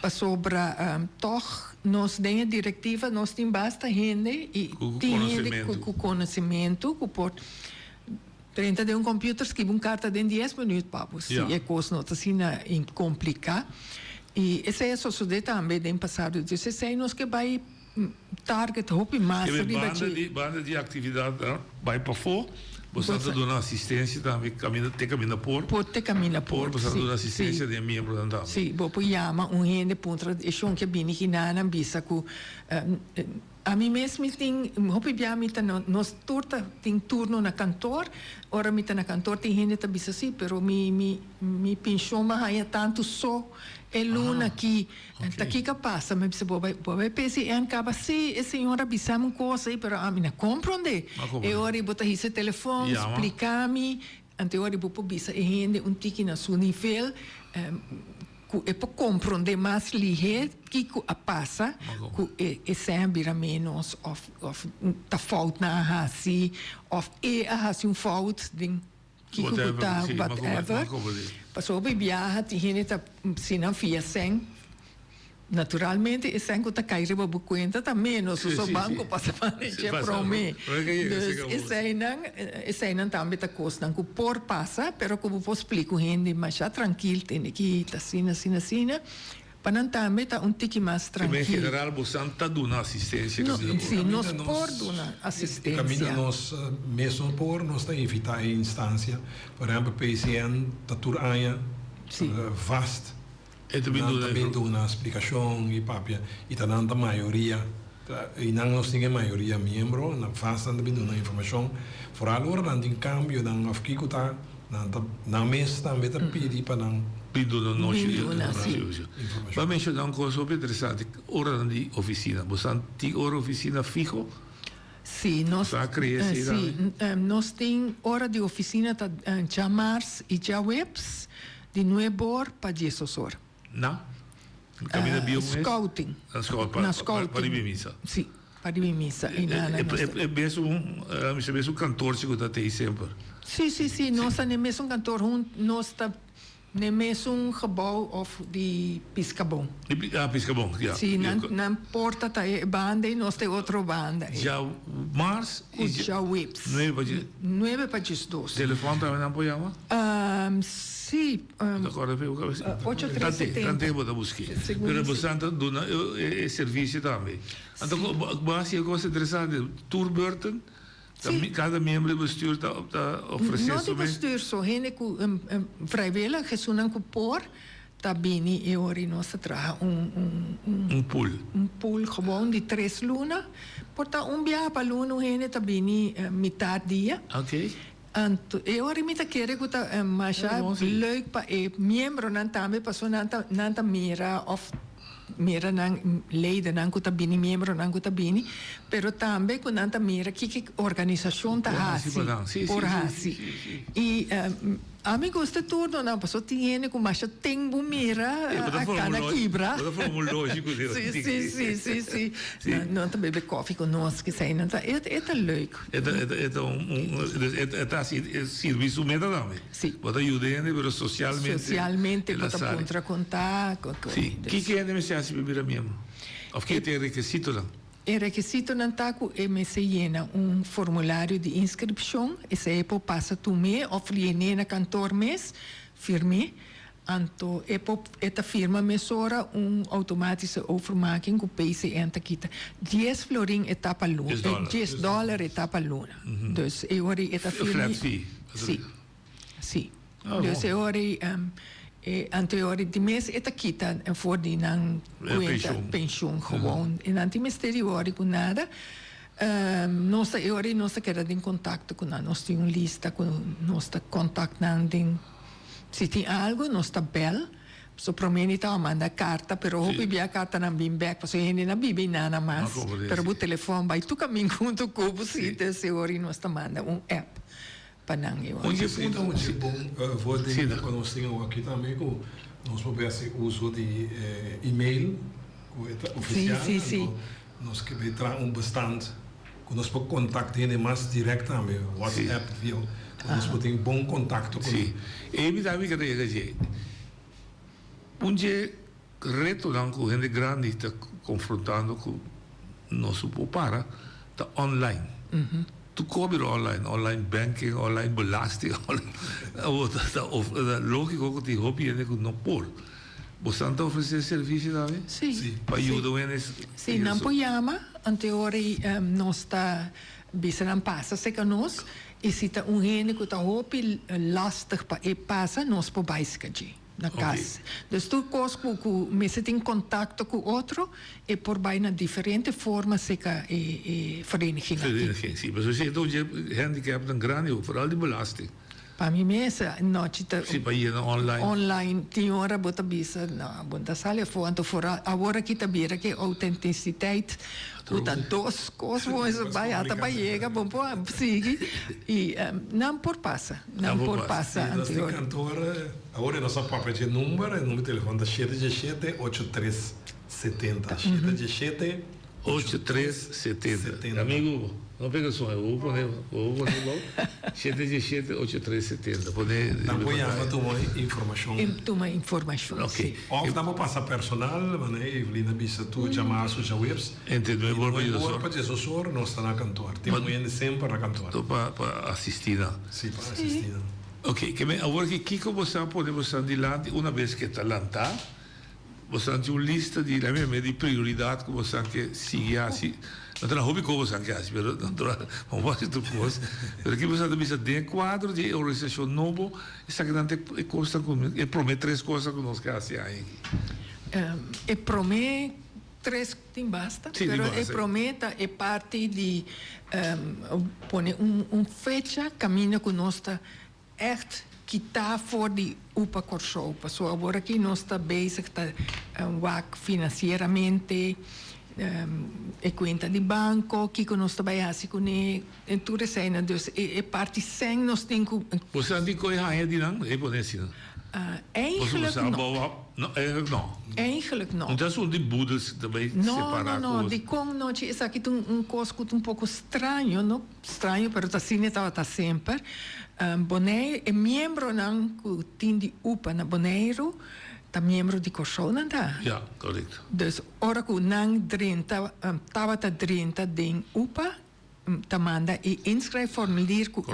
para sobra toch nós tem a diretiva, nós tem basta gente e tem gente com conhecimento, que pode 30 de computer escreve carta em 10 minutos para você. É coisa não assim complicar. E esse é só também tem passado 16 nós que vai target hope mais banda de atividade vai para fora. Você está dando assistência também, caminha por. Pode caminhar por. Você está dando assistência de membro da andada. Sim, vou chama gente pontra é chão que bem que nada bisa com a mim mesmo tem hopi bia mita nós turta tem turno na cantor, ora mita na cantor tem gente tá bisa sim, pero mi pensou mas aí tanto só é luna que tá aqui que passa, mas você vai pensar em acaba se a senhora bisa uma coisa aí, pero a mim não compreende. E ora botar esse telefone, explicar-me, ante ora vou bisa e gente tique na seu nível é para compreender mais ligeiro que passa, que é sempre menos, ou tá falta na assim, ou assim falta de que whatever. Passou bem viaja, tem gente tá se não fia sem. Naturalmente, esse ano está caindo para conta também, nosso banco passa para para mim. Esse ano também está custando que por passa, pero como vou explicar gente mais tranquilo, tem que estar assim, para não também está tique mais tranquilo. Em geral, você está dando assistência. Sim, nós por dando assistência. Caminho nós mesmo por nós está evitar a instância, por exemplo, PCN, está tudo vast. Também dou uma explicação e papia e tá dando a maioria e não nós temos a maioria membro na faz também dando informação fora agora dando em cambio não of que tá na mês também tá pedir para não pedir não vai mencionar uma coisa super interessante hora de oficina você tem hora oficina fijo. Sim, nós temos hora de oficina já março e já webs de 9 horas para 10 horas. Não? Caminha Scouting. Na scouting. Para ir missa. Sim, para ir missa. É mesmo cantor que está aí sempre. Sim. Nós temos mesmo cantor, nós temos mesmo gebouw of die Piscabon. Piscabon, ja. Sim, na porta está a banda e nós temos outra banda. Já março e já whips. 9 para 12. Telefone também não apoiava? Sim. Agora veio o cabeça. 8370. Tantei para buscar. Pero você está dando serviço também. Então, base é coisa interessante. Tour Burton. Cada membro do bestuur está oferecendo. Não do bestuur, só gente que vrijwilligers que por tá bem e ori nós traga pool. Pool gewoon de 3 luna. Porta viaje para luna gente tá bem metade dia. Okay. Anto eu ori mita querer que tá mais leuk para membro não também passou não mira of mira nang leden nang kuta bini membro nang kuta bini pero também com nanta mira que organização tá hasi por hasi e a mim gosta tudo não passou tinha com mais tempo mira a cana quebra sim não tá beber coffee com nós que sei não tá é tá leuk é assim serviço meta também bota ajudando pero socialmente bota contra sim que é necessário beber mesmo of que tem requisito lá. O requisito não está que você llena formulário de inscrição, esse é para passar tu mês, ou llena cantor mês, firme, então esta firma mesora automática overmaking que o país entra quita 10 florin etapa luna, $10 etapa luna. Dus eu ori esta firma. Flat fee. Sim. Dus anteriori die mensen eten kita en voor die nang pensioen gewoon. En dan die ministerie ori con nada. Nossa ori nossa queda in contatto con nós tem lista con nossa contact nang ding. Se tem algo nossa bel. So promenita manda carta, pero hopi via carta na bimbek, paso hindi na bibi na mas. Pero bu telefone by tu caminho junto com você, se ori nossa manda app. Panang Onde é bom, vou dizer que nós temos aqui também, nós podemos fazer uso de e-mail oficial. Sim. Nós que vai bastante, que nós podemos contactar mais direto também, WhatsApp, viu? Nós podemos ter bom contato com ele. E me dá que dizer, onde reto não com gente grande está confrontando com nosso para tá online. Tu cobre online banking, online belasting, lógico que te hobby é que não por. Você não oferece serviço também? Sim. Para ajudar eles. Sim, não podemos. Anteori nós está bisa passa se que nós e se tá gente que tá hobby lastig para e passa nós por baiskaji. Na casa. Dus tu cos que me sente em contato com outro e por na diferente forma se que vereniging. Vereniging, sim. Mas você então handicap dan grande, vooral die belasting. Para mim mesmo, noite tá. Sim, para ir online. Online, tem hora bota bisa, na bunda sala foto fora. Agora que tá vira que autenticidade. Utan dos coisas vai até vai chega bom pô sigue e não por passa anterior agora nossa papel de número de telefone da 717 8370 717 8370 amigo não pega só eu vou poner 717 8370 poder não ponhamos toma informação ok ou damos passar personal né Evelina bisa tu chamar suja webs entendeu para Jesus nós está na cantor temos sempre na cantor para assistir sim para assistir ok que agora que Kiko você podemos adiante uma vez que está lançado você tem uma lista de prioridade que você quer seguir assim. Não tem hobby como você quer, mas não pode ter coisa. Mas aqui você também tem quadro de organização novo, isso que não tem custa comigo. E promete 3 coisas que nós queremos fazer aí. E promete 3 tem basta, mas e prometa é parte de pôr fecha caminho que nós está echt que está fora de UPA Corso. Passou agora que nós está bezig financeiramente, e conta de banco, que nós está bem assim com ele, em tudo isso, dus é parte sem nós temos. Você não tem coisa aí de não? É por isso. Eigenlijk não. Eigenlijk não. Então são de budas também separados. Não. De como nós isso aqui coisa pouco estranho, não? Estranho, mas assim está sempre. Boneiro é membro não que tem de UPA na Boneiro, tá membro de Corso não tá? Ja, correto. Dus ora que não 30 tava tá 30 de UPA, tá manda e inscreve formulário com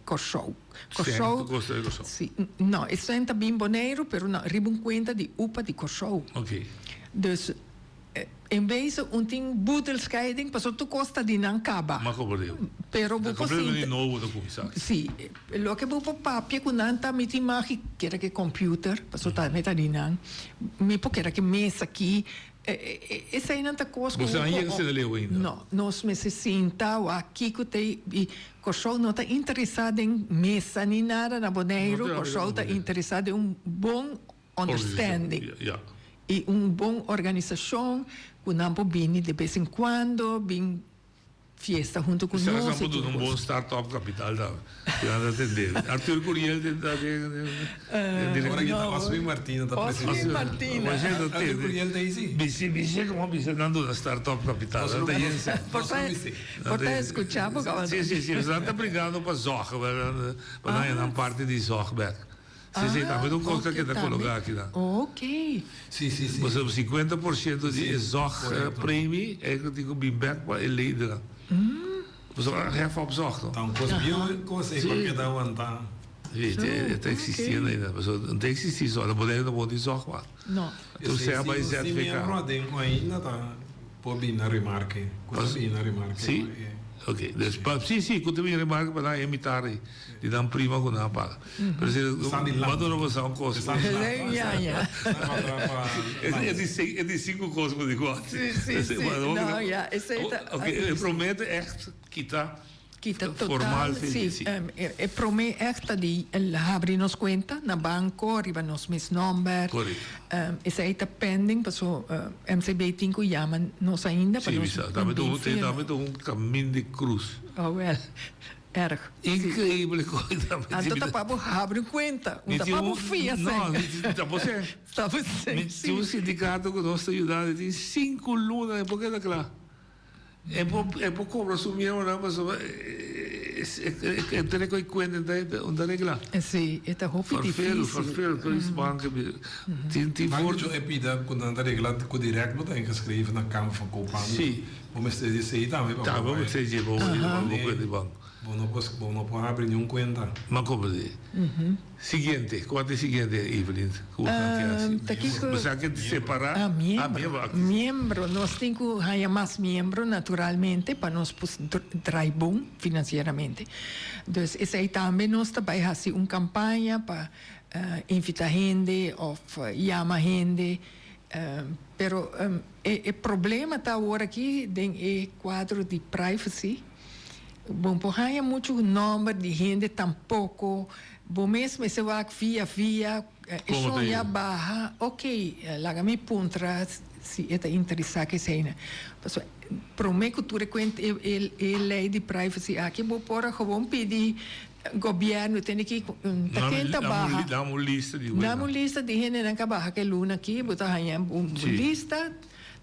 Corso. Sim, não, isso é também Boneiro, pero não, ribam conta de UPA de Corso. Ok. Dus em vez de tem budelscheiding, passou tu costa de não acaba. Mas como deu? Pero vou fazer de novo da comissão. Sim, lo que vou papel com não tá me imagem que era que computer, passou tá meta de não. Me porque era que mesa aqui, essa aí não tá coisa. Você ainda se leu ainda? Não, nós me se senta aqui que tem e Corso não tá interessado em mesa nem nada na Boneiro, Corso tá interessado em bom understanding. E bom organização, que não pode de vez em quando, bem fiesta junto com nós. Você não bom startup capital da atender. Arthur Curiel agora que está Oswin Martina da presidente. Arthur Curiel da Easy. Bici como bici dando na startup capital. Portanto, escuchamos. Sim, você está brigando para Zorg, para na parte de Zorgberg. Sim, tá, mas não conta que está colocado aqui. Ok. Sim. Você 50% de Zorg prêmio é que eu digo bem back para ele líder. Você vai refa op Zorg. Então, coisa que dá uma tá. Está existindo ainda, mas não tem existido só, não pode Zorg lá. Não. Então você vai certificar. Sim, ainda tá. Pode vir na remarque. Sim. Ok, dus sim, quando eu remarco para a imitare, e dá prima com a paga. Mas quando não você coisa. É de 5 coisas por igual. Sim. Não, ja, eu prometo echt Kita formal total, sí. Prome echt di abrir nos cuenta na banco, arriba nos mis number. Esa está pending, paso MCB 5 llaman nos ainda. Sim, dame um caminho de cruz. Oh, well. Erg. Incrível coisa. Então tá para abrir conta, não tá para fia não, tá você. Tá você. Tinha um sindicato que nós ajudava, tem 5 lunas, por que daquela? É por cobrar assumir uma mas ter que conta da regla. Sim, é tá muito difícil. Farfel, com os bancos. Tem forte é pida quando anda regla com direto não tem que escrever na Câmara van Koophandel. Sim. Vamos dizer aí também. Tá, vamos dizer, vamos de banco. Bom, não pode abrir nenhum conta. Mas como dizer? Seguinte, quanto é seguinte, Evelyn? Você quer separar? Membro, nós temos que ganhar mais membro, naturalmente, para nós trair bom financeiramente. Então, esse aí também nós também fazemos uma campanha para invitar gente ou chamar gente. Pero o problema está agora aqui no quadro de privacy. Bom, por aí muito número de gente tampouco. Bom, mesmo se vai via, isso já barra, ok, lá me puntra se é interessado que seja. Prometo que tu reconhece a lei de privacy aqui, vou pôr a pedir governo tem que tenta barra. Dá uma lista de gente que barra que luna aqui, botar aí uma lista.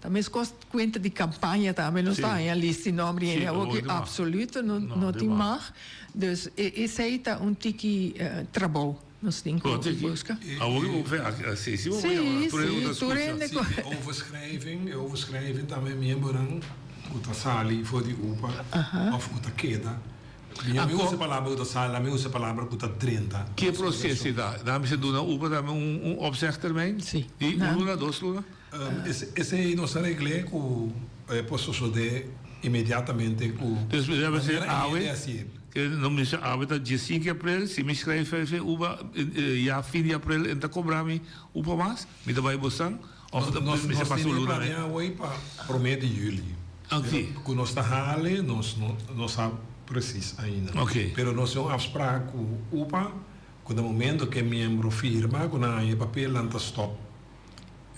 Também conta de campanha também não está em a lista de nome é algo que absoluto não tem mais. Então esse aí está tique trabalho nós temos que buscar. Sim, overschrijving também membro uta sali voor die UPA of uta queda. Minha usa palavra uta sala, minha usa palavra uta 30. Que processo dá? Dá-me se dona UPA também opzegtermijn? Sim. E luna, 2 luna? Esse aí não se regle com posso suceder imediatamente com. Dus we hebben gezegd, que não me chama, dia 5 de abril, se me escreve UPA, já fim de abril, então cobramos UPA mais, me dá vai bostar, of me se passou luna, né? Para o mês de julho. Ok. Quando nós está hale, nós não sabe preciso ainda. Ok. Pero nós temos afspraak com UPA, quando o momento que membro firma, quando há papel lá está stop.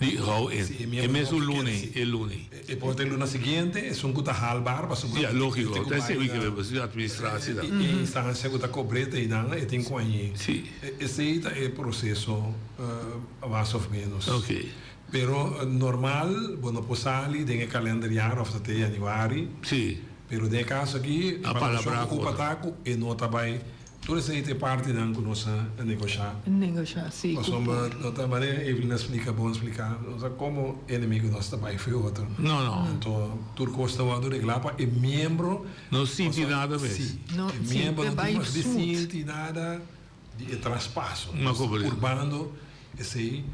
Die hou in. E mesmo lunes. E poi il luna seguente è un cuta halbar, ma sono ja, logico. Dat is ook weer de administratie dan. E sta seguita cobreta e dan e tem conhece. Sì. Esse é o processo mais ou menos. Ok. Pero normal, bueno, posali den calendariar of até januari. Sì. Pero de caso aqui, a palavra ocupataco e nota vai. Toda essa é parte da nossa negociar. Negociar, sim. Mas uma outra maneira, Evelyn explica, bom explicar, como inimigo nós também foi outro. Não. Então, tudo custa o ano de glapa e membro. Não sente nada mesmo. Sim. Membro não sente nada de traspasso. Urbano, esse aí.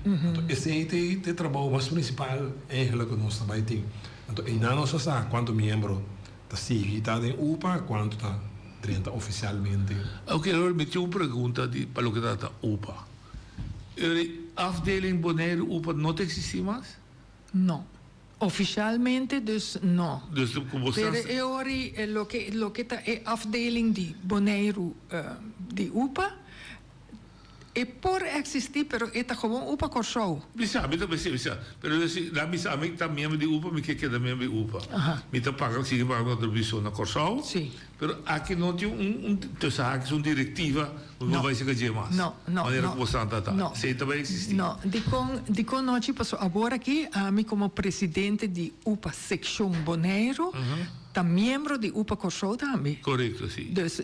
Esse aí tem trabalho mais principal, é aquilo que nós também temos. Então, e não nós sabe quanto membro está seguindo, está em UPA, quanto está 30 oficialmente. Ok, agora me tinha uma pergunta para o que trata UPA. A afdeling Bonaire UPA não existe mais? Não. Oficialmente, dus não. Dus como você... Pero ori lo que está é afdeling de Bonaire de UPA e por existir, pero está gewoon UPA Corsou. Bisa. Pero la misa a mim também de UPA, me que também de UPA. Me tá pagando sigue pagando contribuição na Corsou. Sim. Pero aqui não tem tussen haakjes uma diretiva, não vai ser que mais. Não. Maneira como você está. Não. Sei também existir. Não. De com nós passou agora aqui, a mim como presidente de UPA Section Bonaire. Está membro de UPA Corsou também. Correto, sim. Dus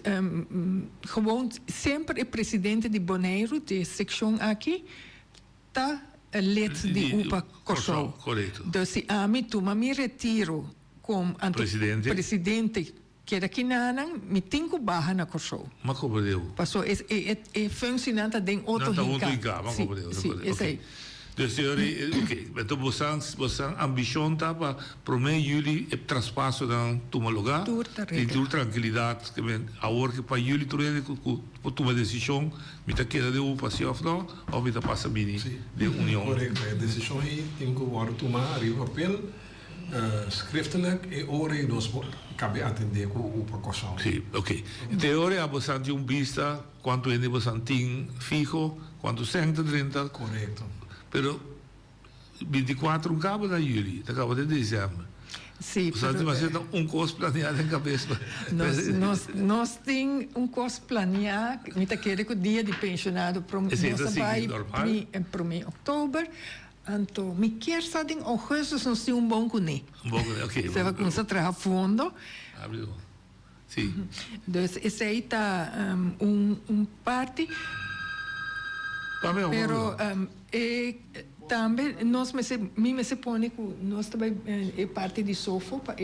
gewoon sempre o presidente de Bonaire, de secção aqui, está lid de UPA Corsou. Correto. Dus a mim, me retiro como presidente que era aqui me tenho que barra na Corsou. Mas como deu? Passou, é funcionante de outro rica. Sim, esse aí. Dus oké, met de bosan ambition tapa, promet jullie het traspasso dan Tumaloga, die tour tranquilidad, que ben ahora que para jullie tour por tomar decisión, mita queda de upasi of no, of mita passa bini de união. Correcto, a decisão aí tem que worden tomar em papel, schriftelijk, e ore nós cabe atender com o precaução. Sim, ok. Em teoria, você tem vista quanto é você tem fijo, quanto 130. Correto. Pero 24 acaba da julho, acaba de dezembro. Sim, você tem curso planeado em cabeça. Nós temos curso planeado, me está querendo que o dia de pensionado para nós vai para outubro. Então, me quer saber em agosto nós temos bom cune. Bom cune, ok. Você vai começar a trabalhar fundo. Abriu. Sim. Então, esse aí está parte. Pero também nós me se põe que nós também é parte de sofo para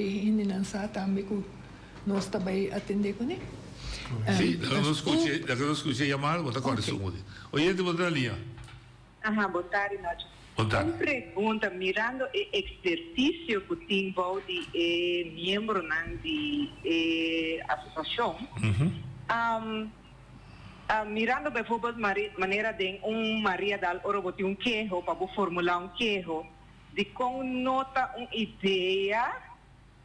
lançar também que nós também atender com ele. Sim, eu não escutei chamar, vou estar com isso. Oi, de outra linha. Boa tarde, Nádio. Boa tarde. Uma pergunta, mirando a expertise que tem de membro de associação, mirando, bijvoorbeeld, maneira de Maria Dal Oroboti queijo, para formular queijo, de com nota ideia,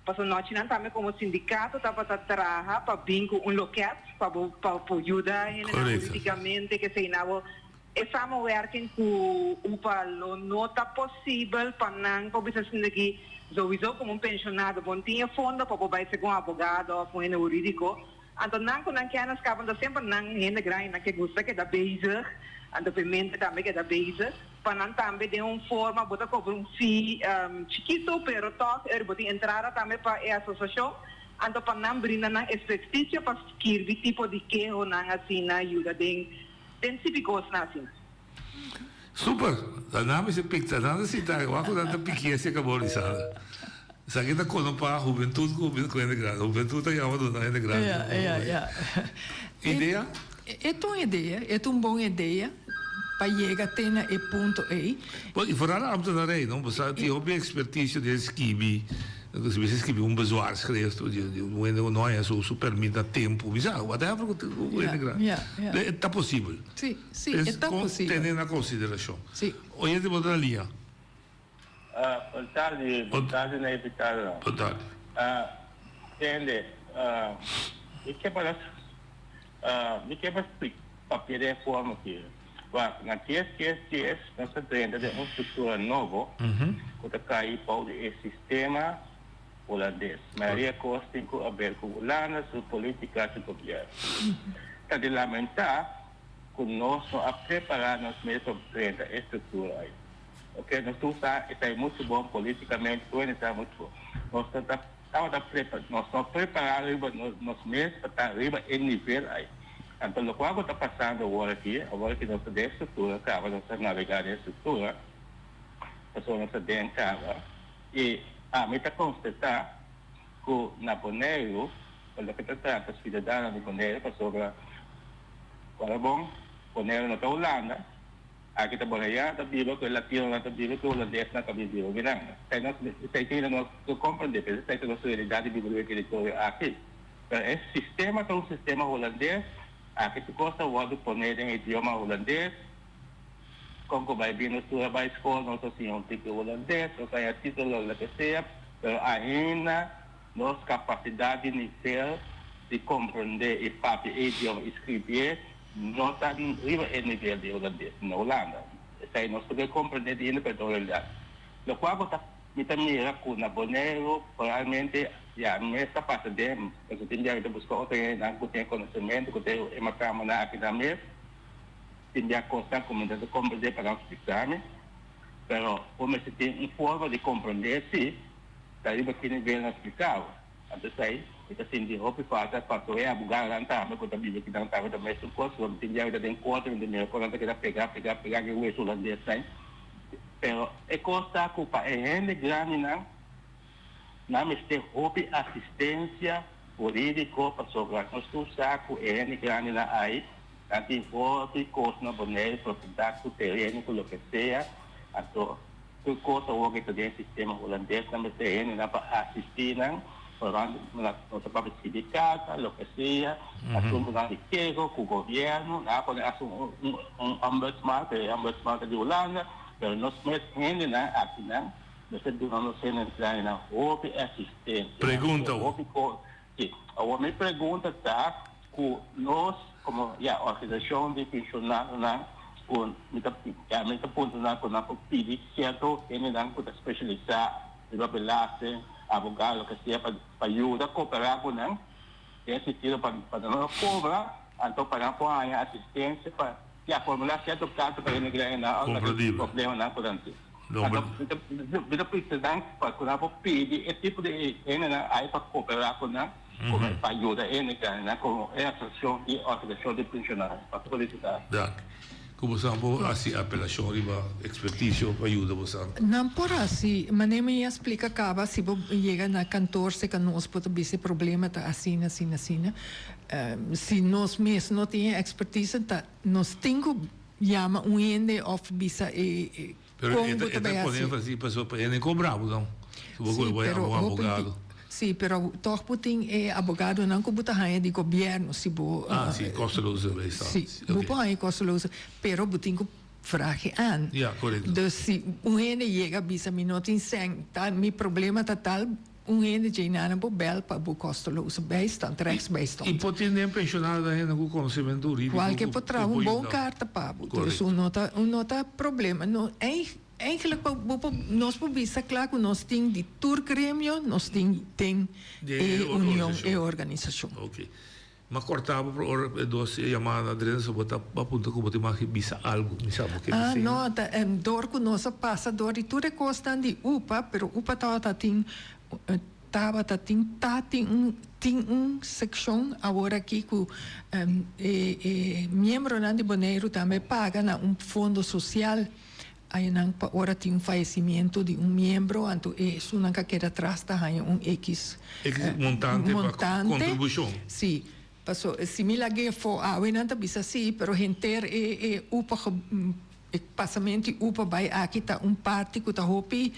para nós também como sindicato, para trabalhar, para vir com loquete, para ajudar politicamente, que se inava, estamos working com o nota possível, para não, para que sowieso como pensionado, bom tinha fundo, para poder ser um advogado, ou um jurídico. Então, não com que anas acabam sempre não ainda grande que gosta que da bezig, então pimenta também que da bezig, para não também de forma botar como fee chiquito, pero toch botar entrar também para a associação, então para não brindar na expertise para escrever tipo de que ou não assim na ajuda de cívicos na assim. Super, dan namen ze pikt dan de cita, waku dan de pikie se acabou lisada. Sabe que quando para juventude com ainda grande, juventude tá chamando ainda grande. Ideia? É uma ideia, é uma boa ideia para chegar até na ponto aí. E vooral ambtenarij, não? Você tem uma expertise de escrever, se você escrever bezwaar schrijft, não é só permite tempo, whatever, ainda grande. Está possível. Sim, está possível. Tendo em consideração. Sim. Hoje de outra linha. Boa tarde, na Vitória. Boa tarde. Entende? E que para papel de forma que na TSTS nós temos uma estrutura nova que está aí para o sistema holandês. Maria Costa tem que haver com Holanda, sua política de governo. Está de lamentar que nós não preparamos mesmo para a estrutura aí. Ok, nós estamos muito bom politicamente, está muito bom. Nós estamos preparados, nós mesmos para estar arriba em nível aí. Então, o que está passando agora que nós temos estrutura, acaba nós navegar em estrutura, nós temos casa, e a mim está constatar que na Bonaire, quando que trata os cidadãos de Bonaire, para sobre agora bom, Bonaire na Holanda, aqui está Bonaire, está vivo, que latino não está vivo, que holandês não está vivo, não. Sei que nós compreendemos, sei que nós realidade de viver território aqui. Esse sistema é um sistema holandês, aqui se gosta de poner em idioma holandês, como vai vir na sua escola, nós temos um tipo holandês, nós temos título que seja, mas ainda nossa capacidade de nível de compreender e fazer idioma escrever não está em nível de holandês na Holanda. Isso aí nós podemos compreender de realidade. O qual está mira com na Bonaire, provavelmente já não está passando, porque tem que buscar outra que tem conhecimento, que tem uma câmara aqui na mesa, tem que constar como de compreender para explicar, mas como se tem uma forma de compreender, sim, daí para que nível explicar. Então aí kita sindi hopi fata pato ya bugar lanta me kota bibi kita lanta da mesu kos so tinja da den kota de me ko lanta kita pegar que o eso holandês sai pero e costa ku pa ene grande na me este hopi assistência jurídico para sobre nós tu saco ene grande na aí anti hopi kos na Bonaire propriedade do terreno com o que seja Atau tu coisa o que tem sistema holandês também tem para assistir orang para sindicato, lo que sea, asum dengan dikego ku governo, pode asum ombudsman de Holanda, pero nos metendo aqui nós não temos na houve assistência. Pergunta. Sim, a minha pergunta está que nós como a organização de pensionados com muita ponto na com pedir certo ele não pode especializar de belaste abogado que seja para ajudar cooperar com não tem sentido para não cobrar então para apoiar a assistência para formular certo caso para ele ganhar problema na durante então precisa para quando pedir esse tipo de ele aí para cooperar com não para ajudar ele ganhar com a associação de organização de pensionados para solicitar. Como sampo assim apelação riba expertise para ajuda você. Não por assim, mas nem me explica acaba se você chega na 14 que nós pode ter esse problema tá assim. Se nós mesmos não tem expertise tá nós temos chama ende of bisa Pero podem fazer pessoa para ele cobrar, não? Se você vai ao advogado. Sim, pero toch puting abogado não que buta haia de governo se bo sim, costeloso vai estar. Sim, bo haia costeloso, pero buting ko vragen aan. Ja, correct. Dus si ene chega bisa minutin seng, tal mi problema tal ene jeinana bo bel pa bo costeloso bijstand, rechtsbijstand. E pode ter pensionado ainda com conhecimento jurídico. Qualquer potrá bom carta pa. Dus nota problema, no eigenlijk nós podemos claro que nós temos de tour grêmio, nós temos de união e organização. Ok. Mas cortava por duas chamadas de só botar para ponto que botar mais bisa algo, me sabe o que é? Não, dor que nós passa dor e tudo é constante de UPA, pero UPA tem seção agora aqui que membro de Bonaire também paga na fundo social. Aí agora tem falecimento de membro, então isso não quer atrás da X montante para contribuição. Sim, passou similar que for não tá bisa sim, pero gente upa passamento upa vai aqui tá parte que tá hopi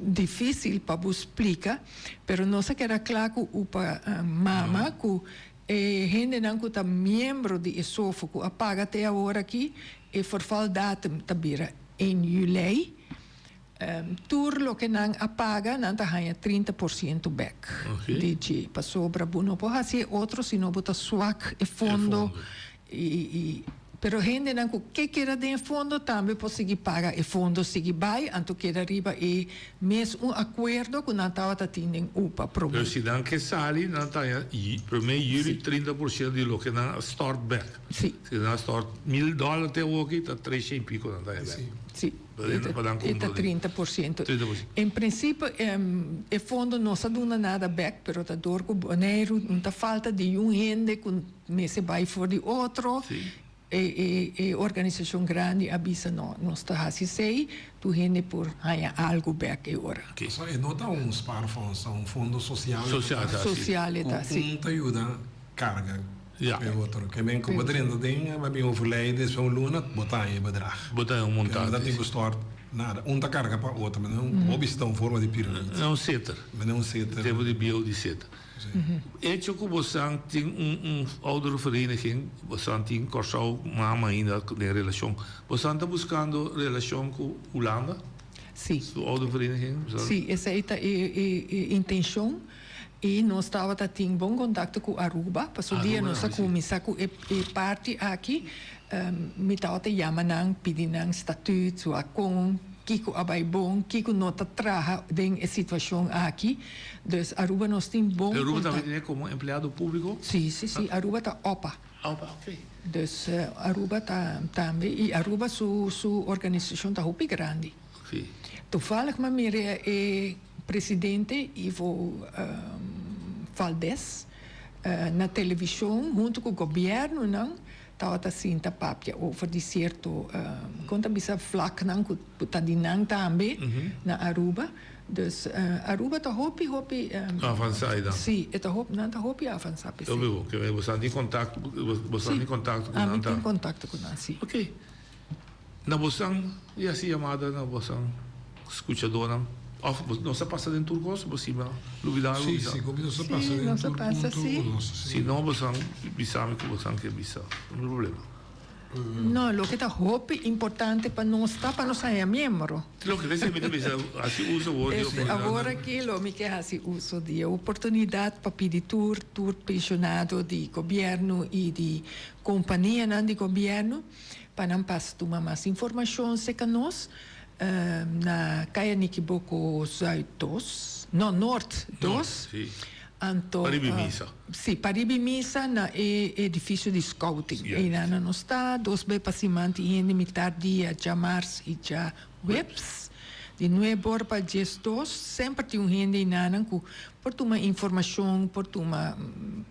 difícil para vos explicar, pero não se quer claro que upa mama que gente não que tá membro de ESOFO que apaga até agora aqui e vervaldatum tabira 1 juli. Turlo que não apaga, não tá ganha 30% back. Okay. Para sobra, não pode fazer outro, senão bota swak e fundo. Pero gente não que quer de fundo também pode seguir pagar e fundo seguir vai, então queda riba e mesmo acordo com não tá tendo upa problema. Pero se não que sali, não tá e primeiro juli 30% de lo que não start back. Sim. Se não start $1,000 até o aqui tá 300 e pico não tá back. Sim. Está 30%. Em princípio, o fundo não está dando nada back, pero está dor com Bonaire, não está falta de gente que se vai for de outro. E organização grande avisa não está assim, tu gente por ganhar algo back agora. Só não está smartphone, é fundo social. Social, tá sim. Te ajuda carga. Ja. Que men como dentro tem, mas bem overlijden, zo'n luna, botar aí bedrag. Botar montante. Dat tem gestort nada, ta carga para outra, mas não obstão forma de pirâmide. Não setter. Mas não setter. Tempo de bio de setter. É que você tem oudere vereniging, você tem Corsau mama ainda de relação. Você está buscando relação com Holanda? Sim. Sua outra vereniging? Sim, essa é a intenção. E nós estava tendo bom contato com Aruba, passou dia nós começamos a parte aqui, me estava chamando, pedindo estatuto, com Kiko abai bom, Kiko nota traga em situação aqui, então Aruba nós tem bom contato. Aruba também como empregado público? Sim, Aruba está OPA. OPA, ok. Então Aruba está também, e Aruba sua organização está muito grande. Ok. Toevallig, maar meer presidente Ivo Valdez na televisão, junto com o governo, não? Estava assim, tá papia, over de certo, conta bisa vlak, não, que tá dinang também, na Aruba. Dus Aruba tá hopi. Avançada. Sim, tá hopi avançar. Eu vivo, que você tem contato, com Nanta. Tem contato com Nancy. Ok. na bosang, e assim chamada na bosang, escuchadora, não se passa em turcos, possível, luvidar, Sì, sì, come non si passa non si passa, sì. Se não, bosang, bisame que bosang que bisa, não tem problema. No, lo que está importante para nós está para nós ser membro. Lo que dice mi bisa, assim usa o Agora que lo me quer assim uso de oportunidade para pedir tour pensionado de governo e de companhia não de governo para não passar tomar mais informação se que nós na Caia Nikiboko Zuid 2, no Norte 2. Anto, Paribi Misa. Sì, Paribi Misa na edifício de scouting. E na não está, dois bem pacimantes e ainda metade dia já mars e já webs. De novo para gestos, sempre tem gente na que por uma informação, por uma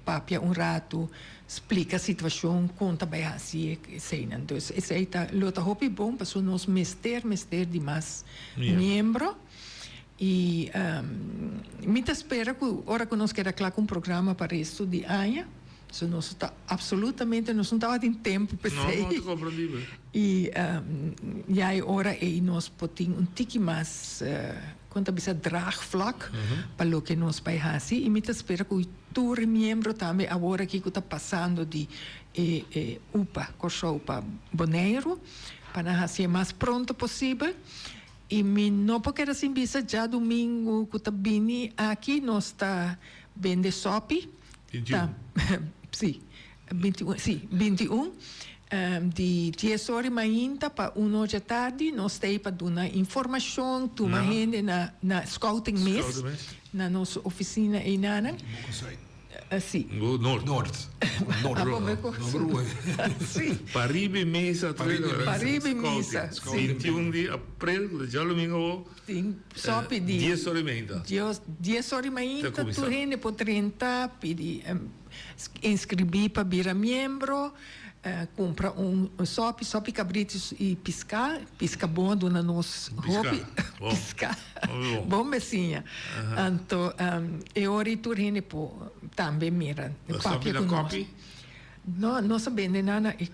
papia rato, explica a situação, conta bem assim, sei não. Então, esse aí tá, lota hopi bom para nós mester de mais membro. E me espera que hora que nós queremos claro um programa para isso de aia, so nós está absolutamente nós não estava em tempo para isso. Não, compreendível. E já é hora e nós podemos tique mais quanto bisa draagvlak para o que nós vai fazer e me espera que o tour membro também agora que está passando de UPA, Corso para Bonaire, para fazer mais pronto possível. E não porque era assim, bisa já domingo que está bem aqui, nós está bem de sopi. 21. Sim, 21. De 10 horas ainda para 1 hora da tarde, nós estamos para dar informação, tomar gente na Scouting Mess, na nossa oficina em Nana. Sim. Norte. Paribi Mesa. Paribi Mesa. 21 de abril, já domingo. Só pedir. 10 horas ainda. 10 horas ainda, tu gente pode tentar pedir, inscrever para virar membro, comprar sopi cabritos e pisca bom na nossa hobby. Piscar. Bom becinha. Então, é hora tu gente também mira. Sopi na copy? Não sabendo nada. É que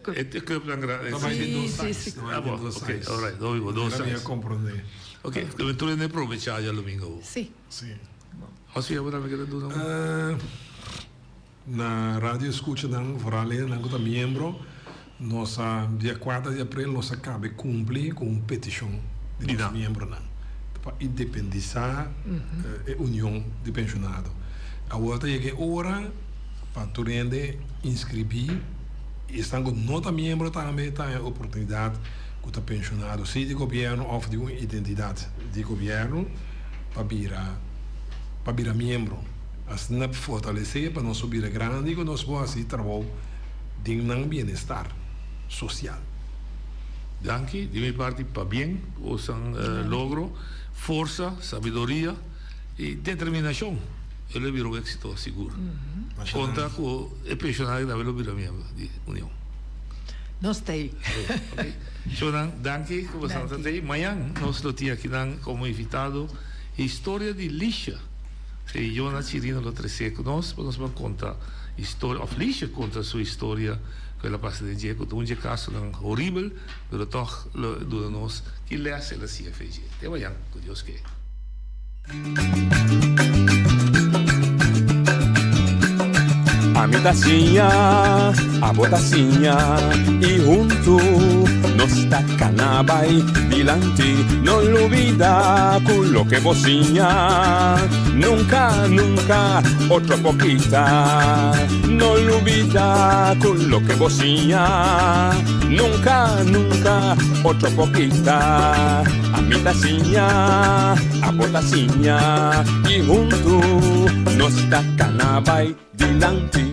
Sim. Ah, bom. Ok, alright. Dois sites. Ok, tu ne aproveitar já domingo. Sim. Assim, agora me quero dar na rádio escuta não vorale não está membro nossa dia 4 de abril nossa cabe cumprir com petição de nosso membro não para independizar a união de pensionado a outra é que hora para tu rende inscrever e estão com nota membro também tem a oportunidade que está pensionado se de governo ou de uma identidade de governo para virar membro as não fortalecer para nós subir grande e nós vamos assim trabalhar de um bem-estar social. Danke, de minha parte para bem, o logro, força, sabedoria e determinação. Ele virou êxito seguro. Conta com o pensionário da Vila membro de União. Nós temos. Então, danke, como você está aí. Amanhã nós temos aqui como invitado história de lixa. E Jonas Chirino lo trece conosco, nós vamos contar história, of Lixa conta sua história, que ela passa de dia, com um caso horrível, mas toch do nós que lhe hace la CFG. Até amanhã, com Deus que. A mi tacinha, a botacinha e junto nos tacanabay dilante, no olvida con lo que bocinha, nunca otra poquita, no olvida con lo que bocinha, nunca otra poquita, a mi tacinha, a botacinha y junto nos tacanabay dilante.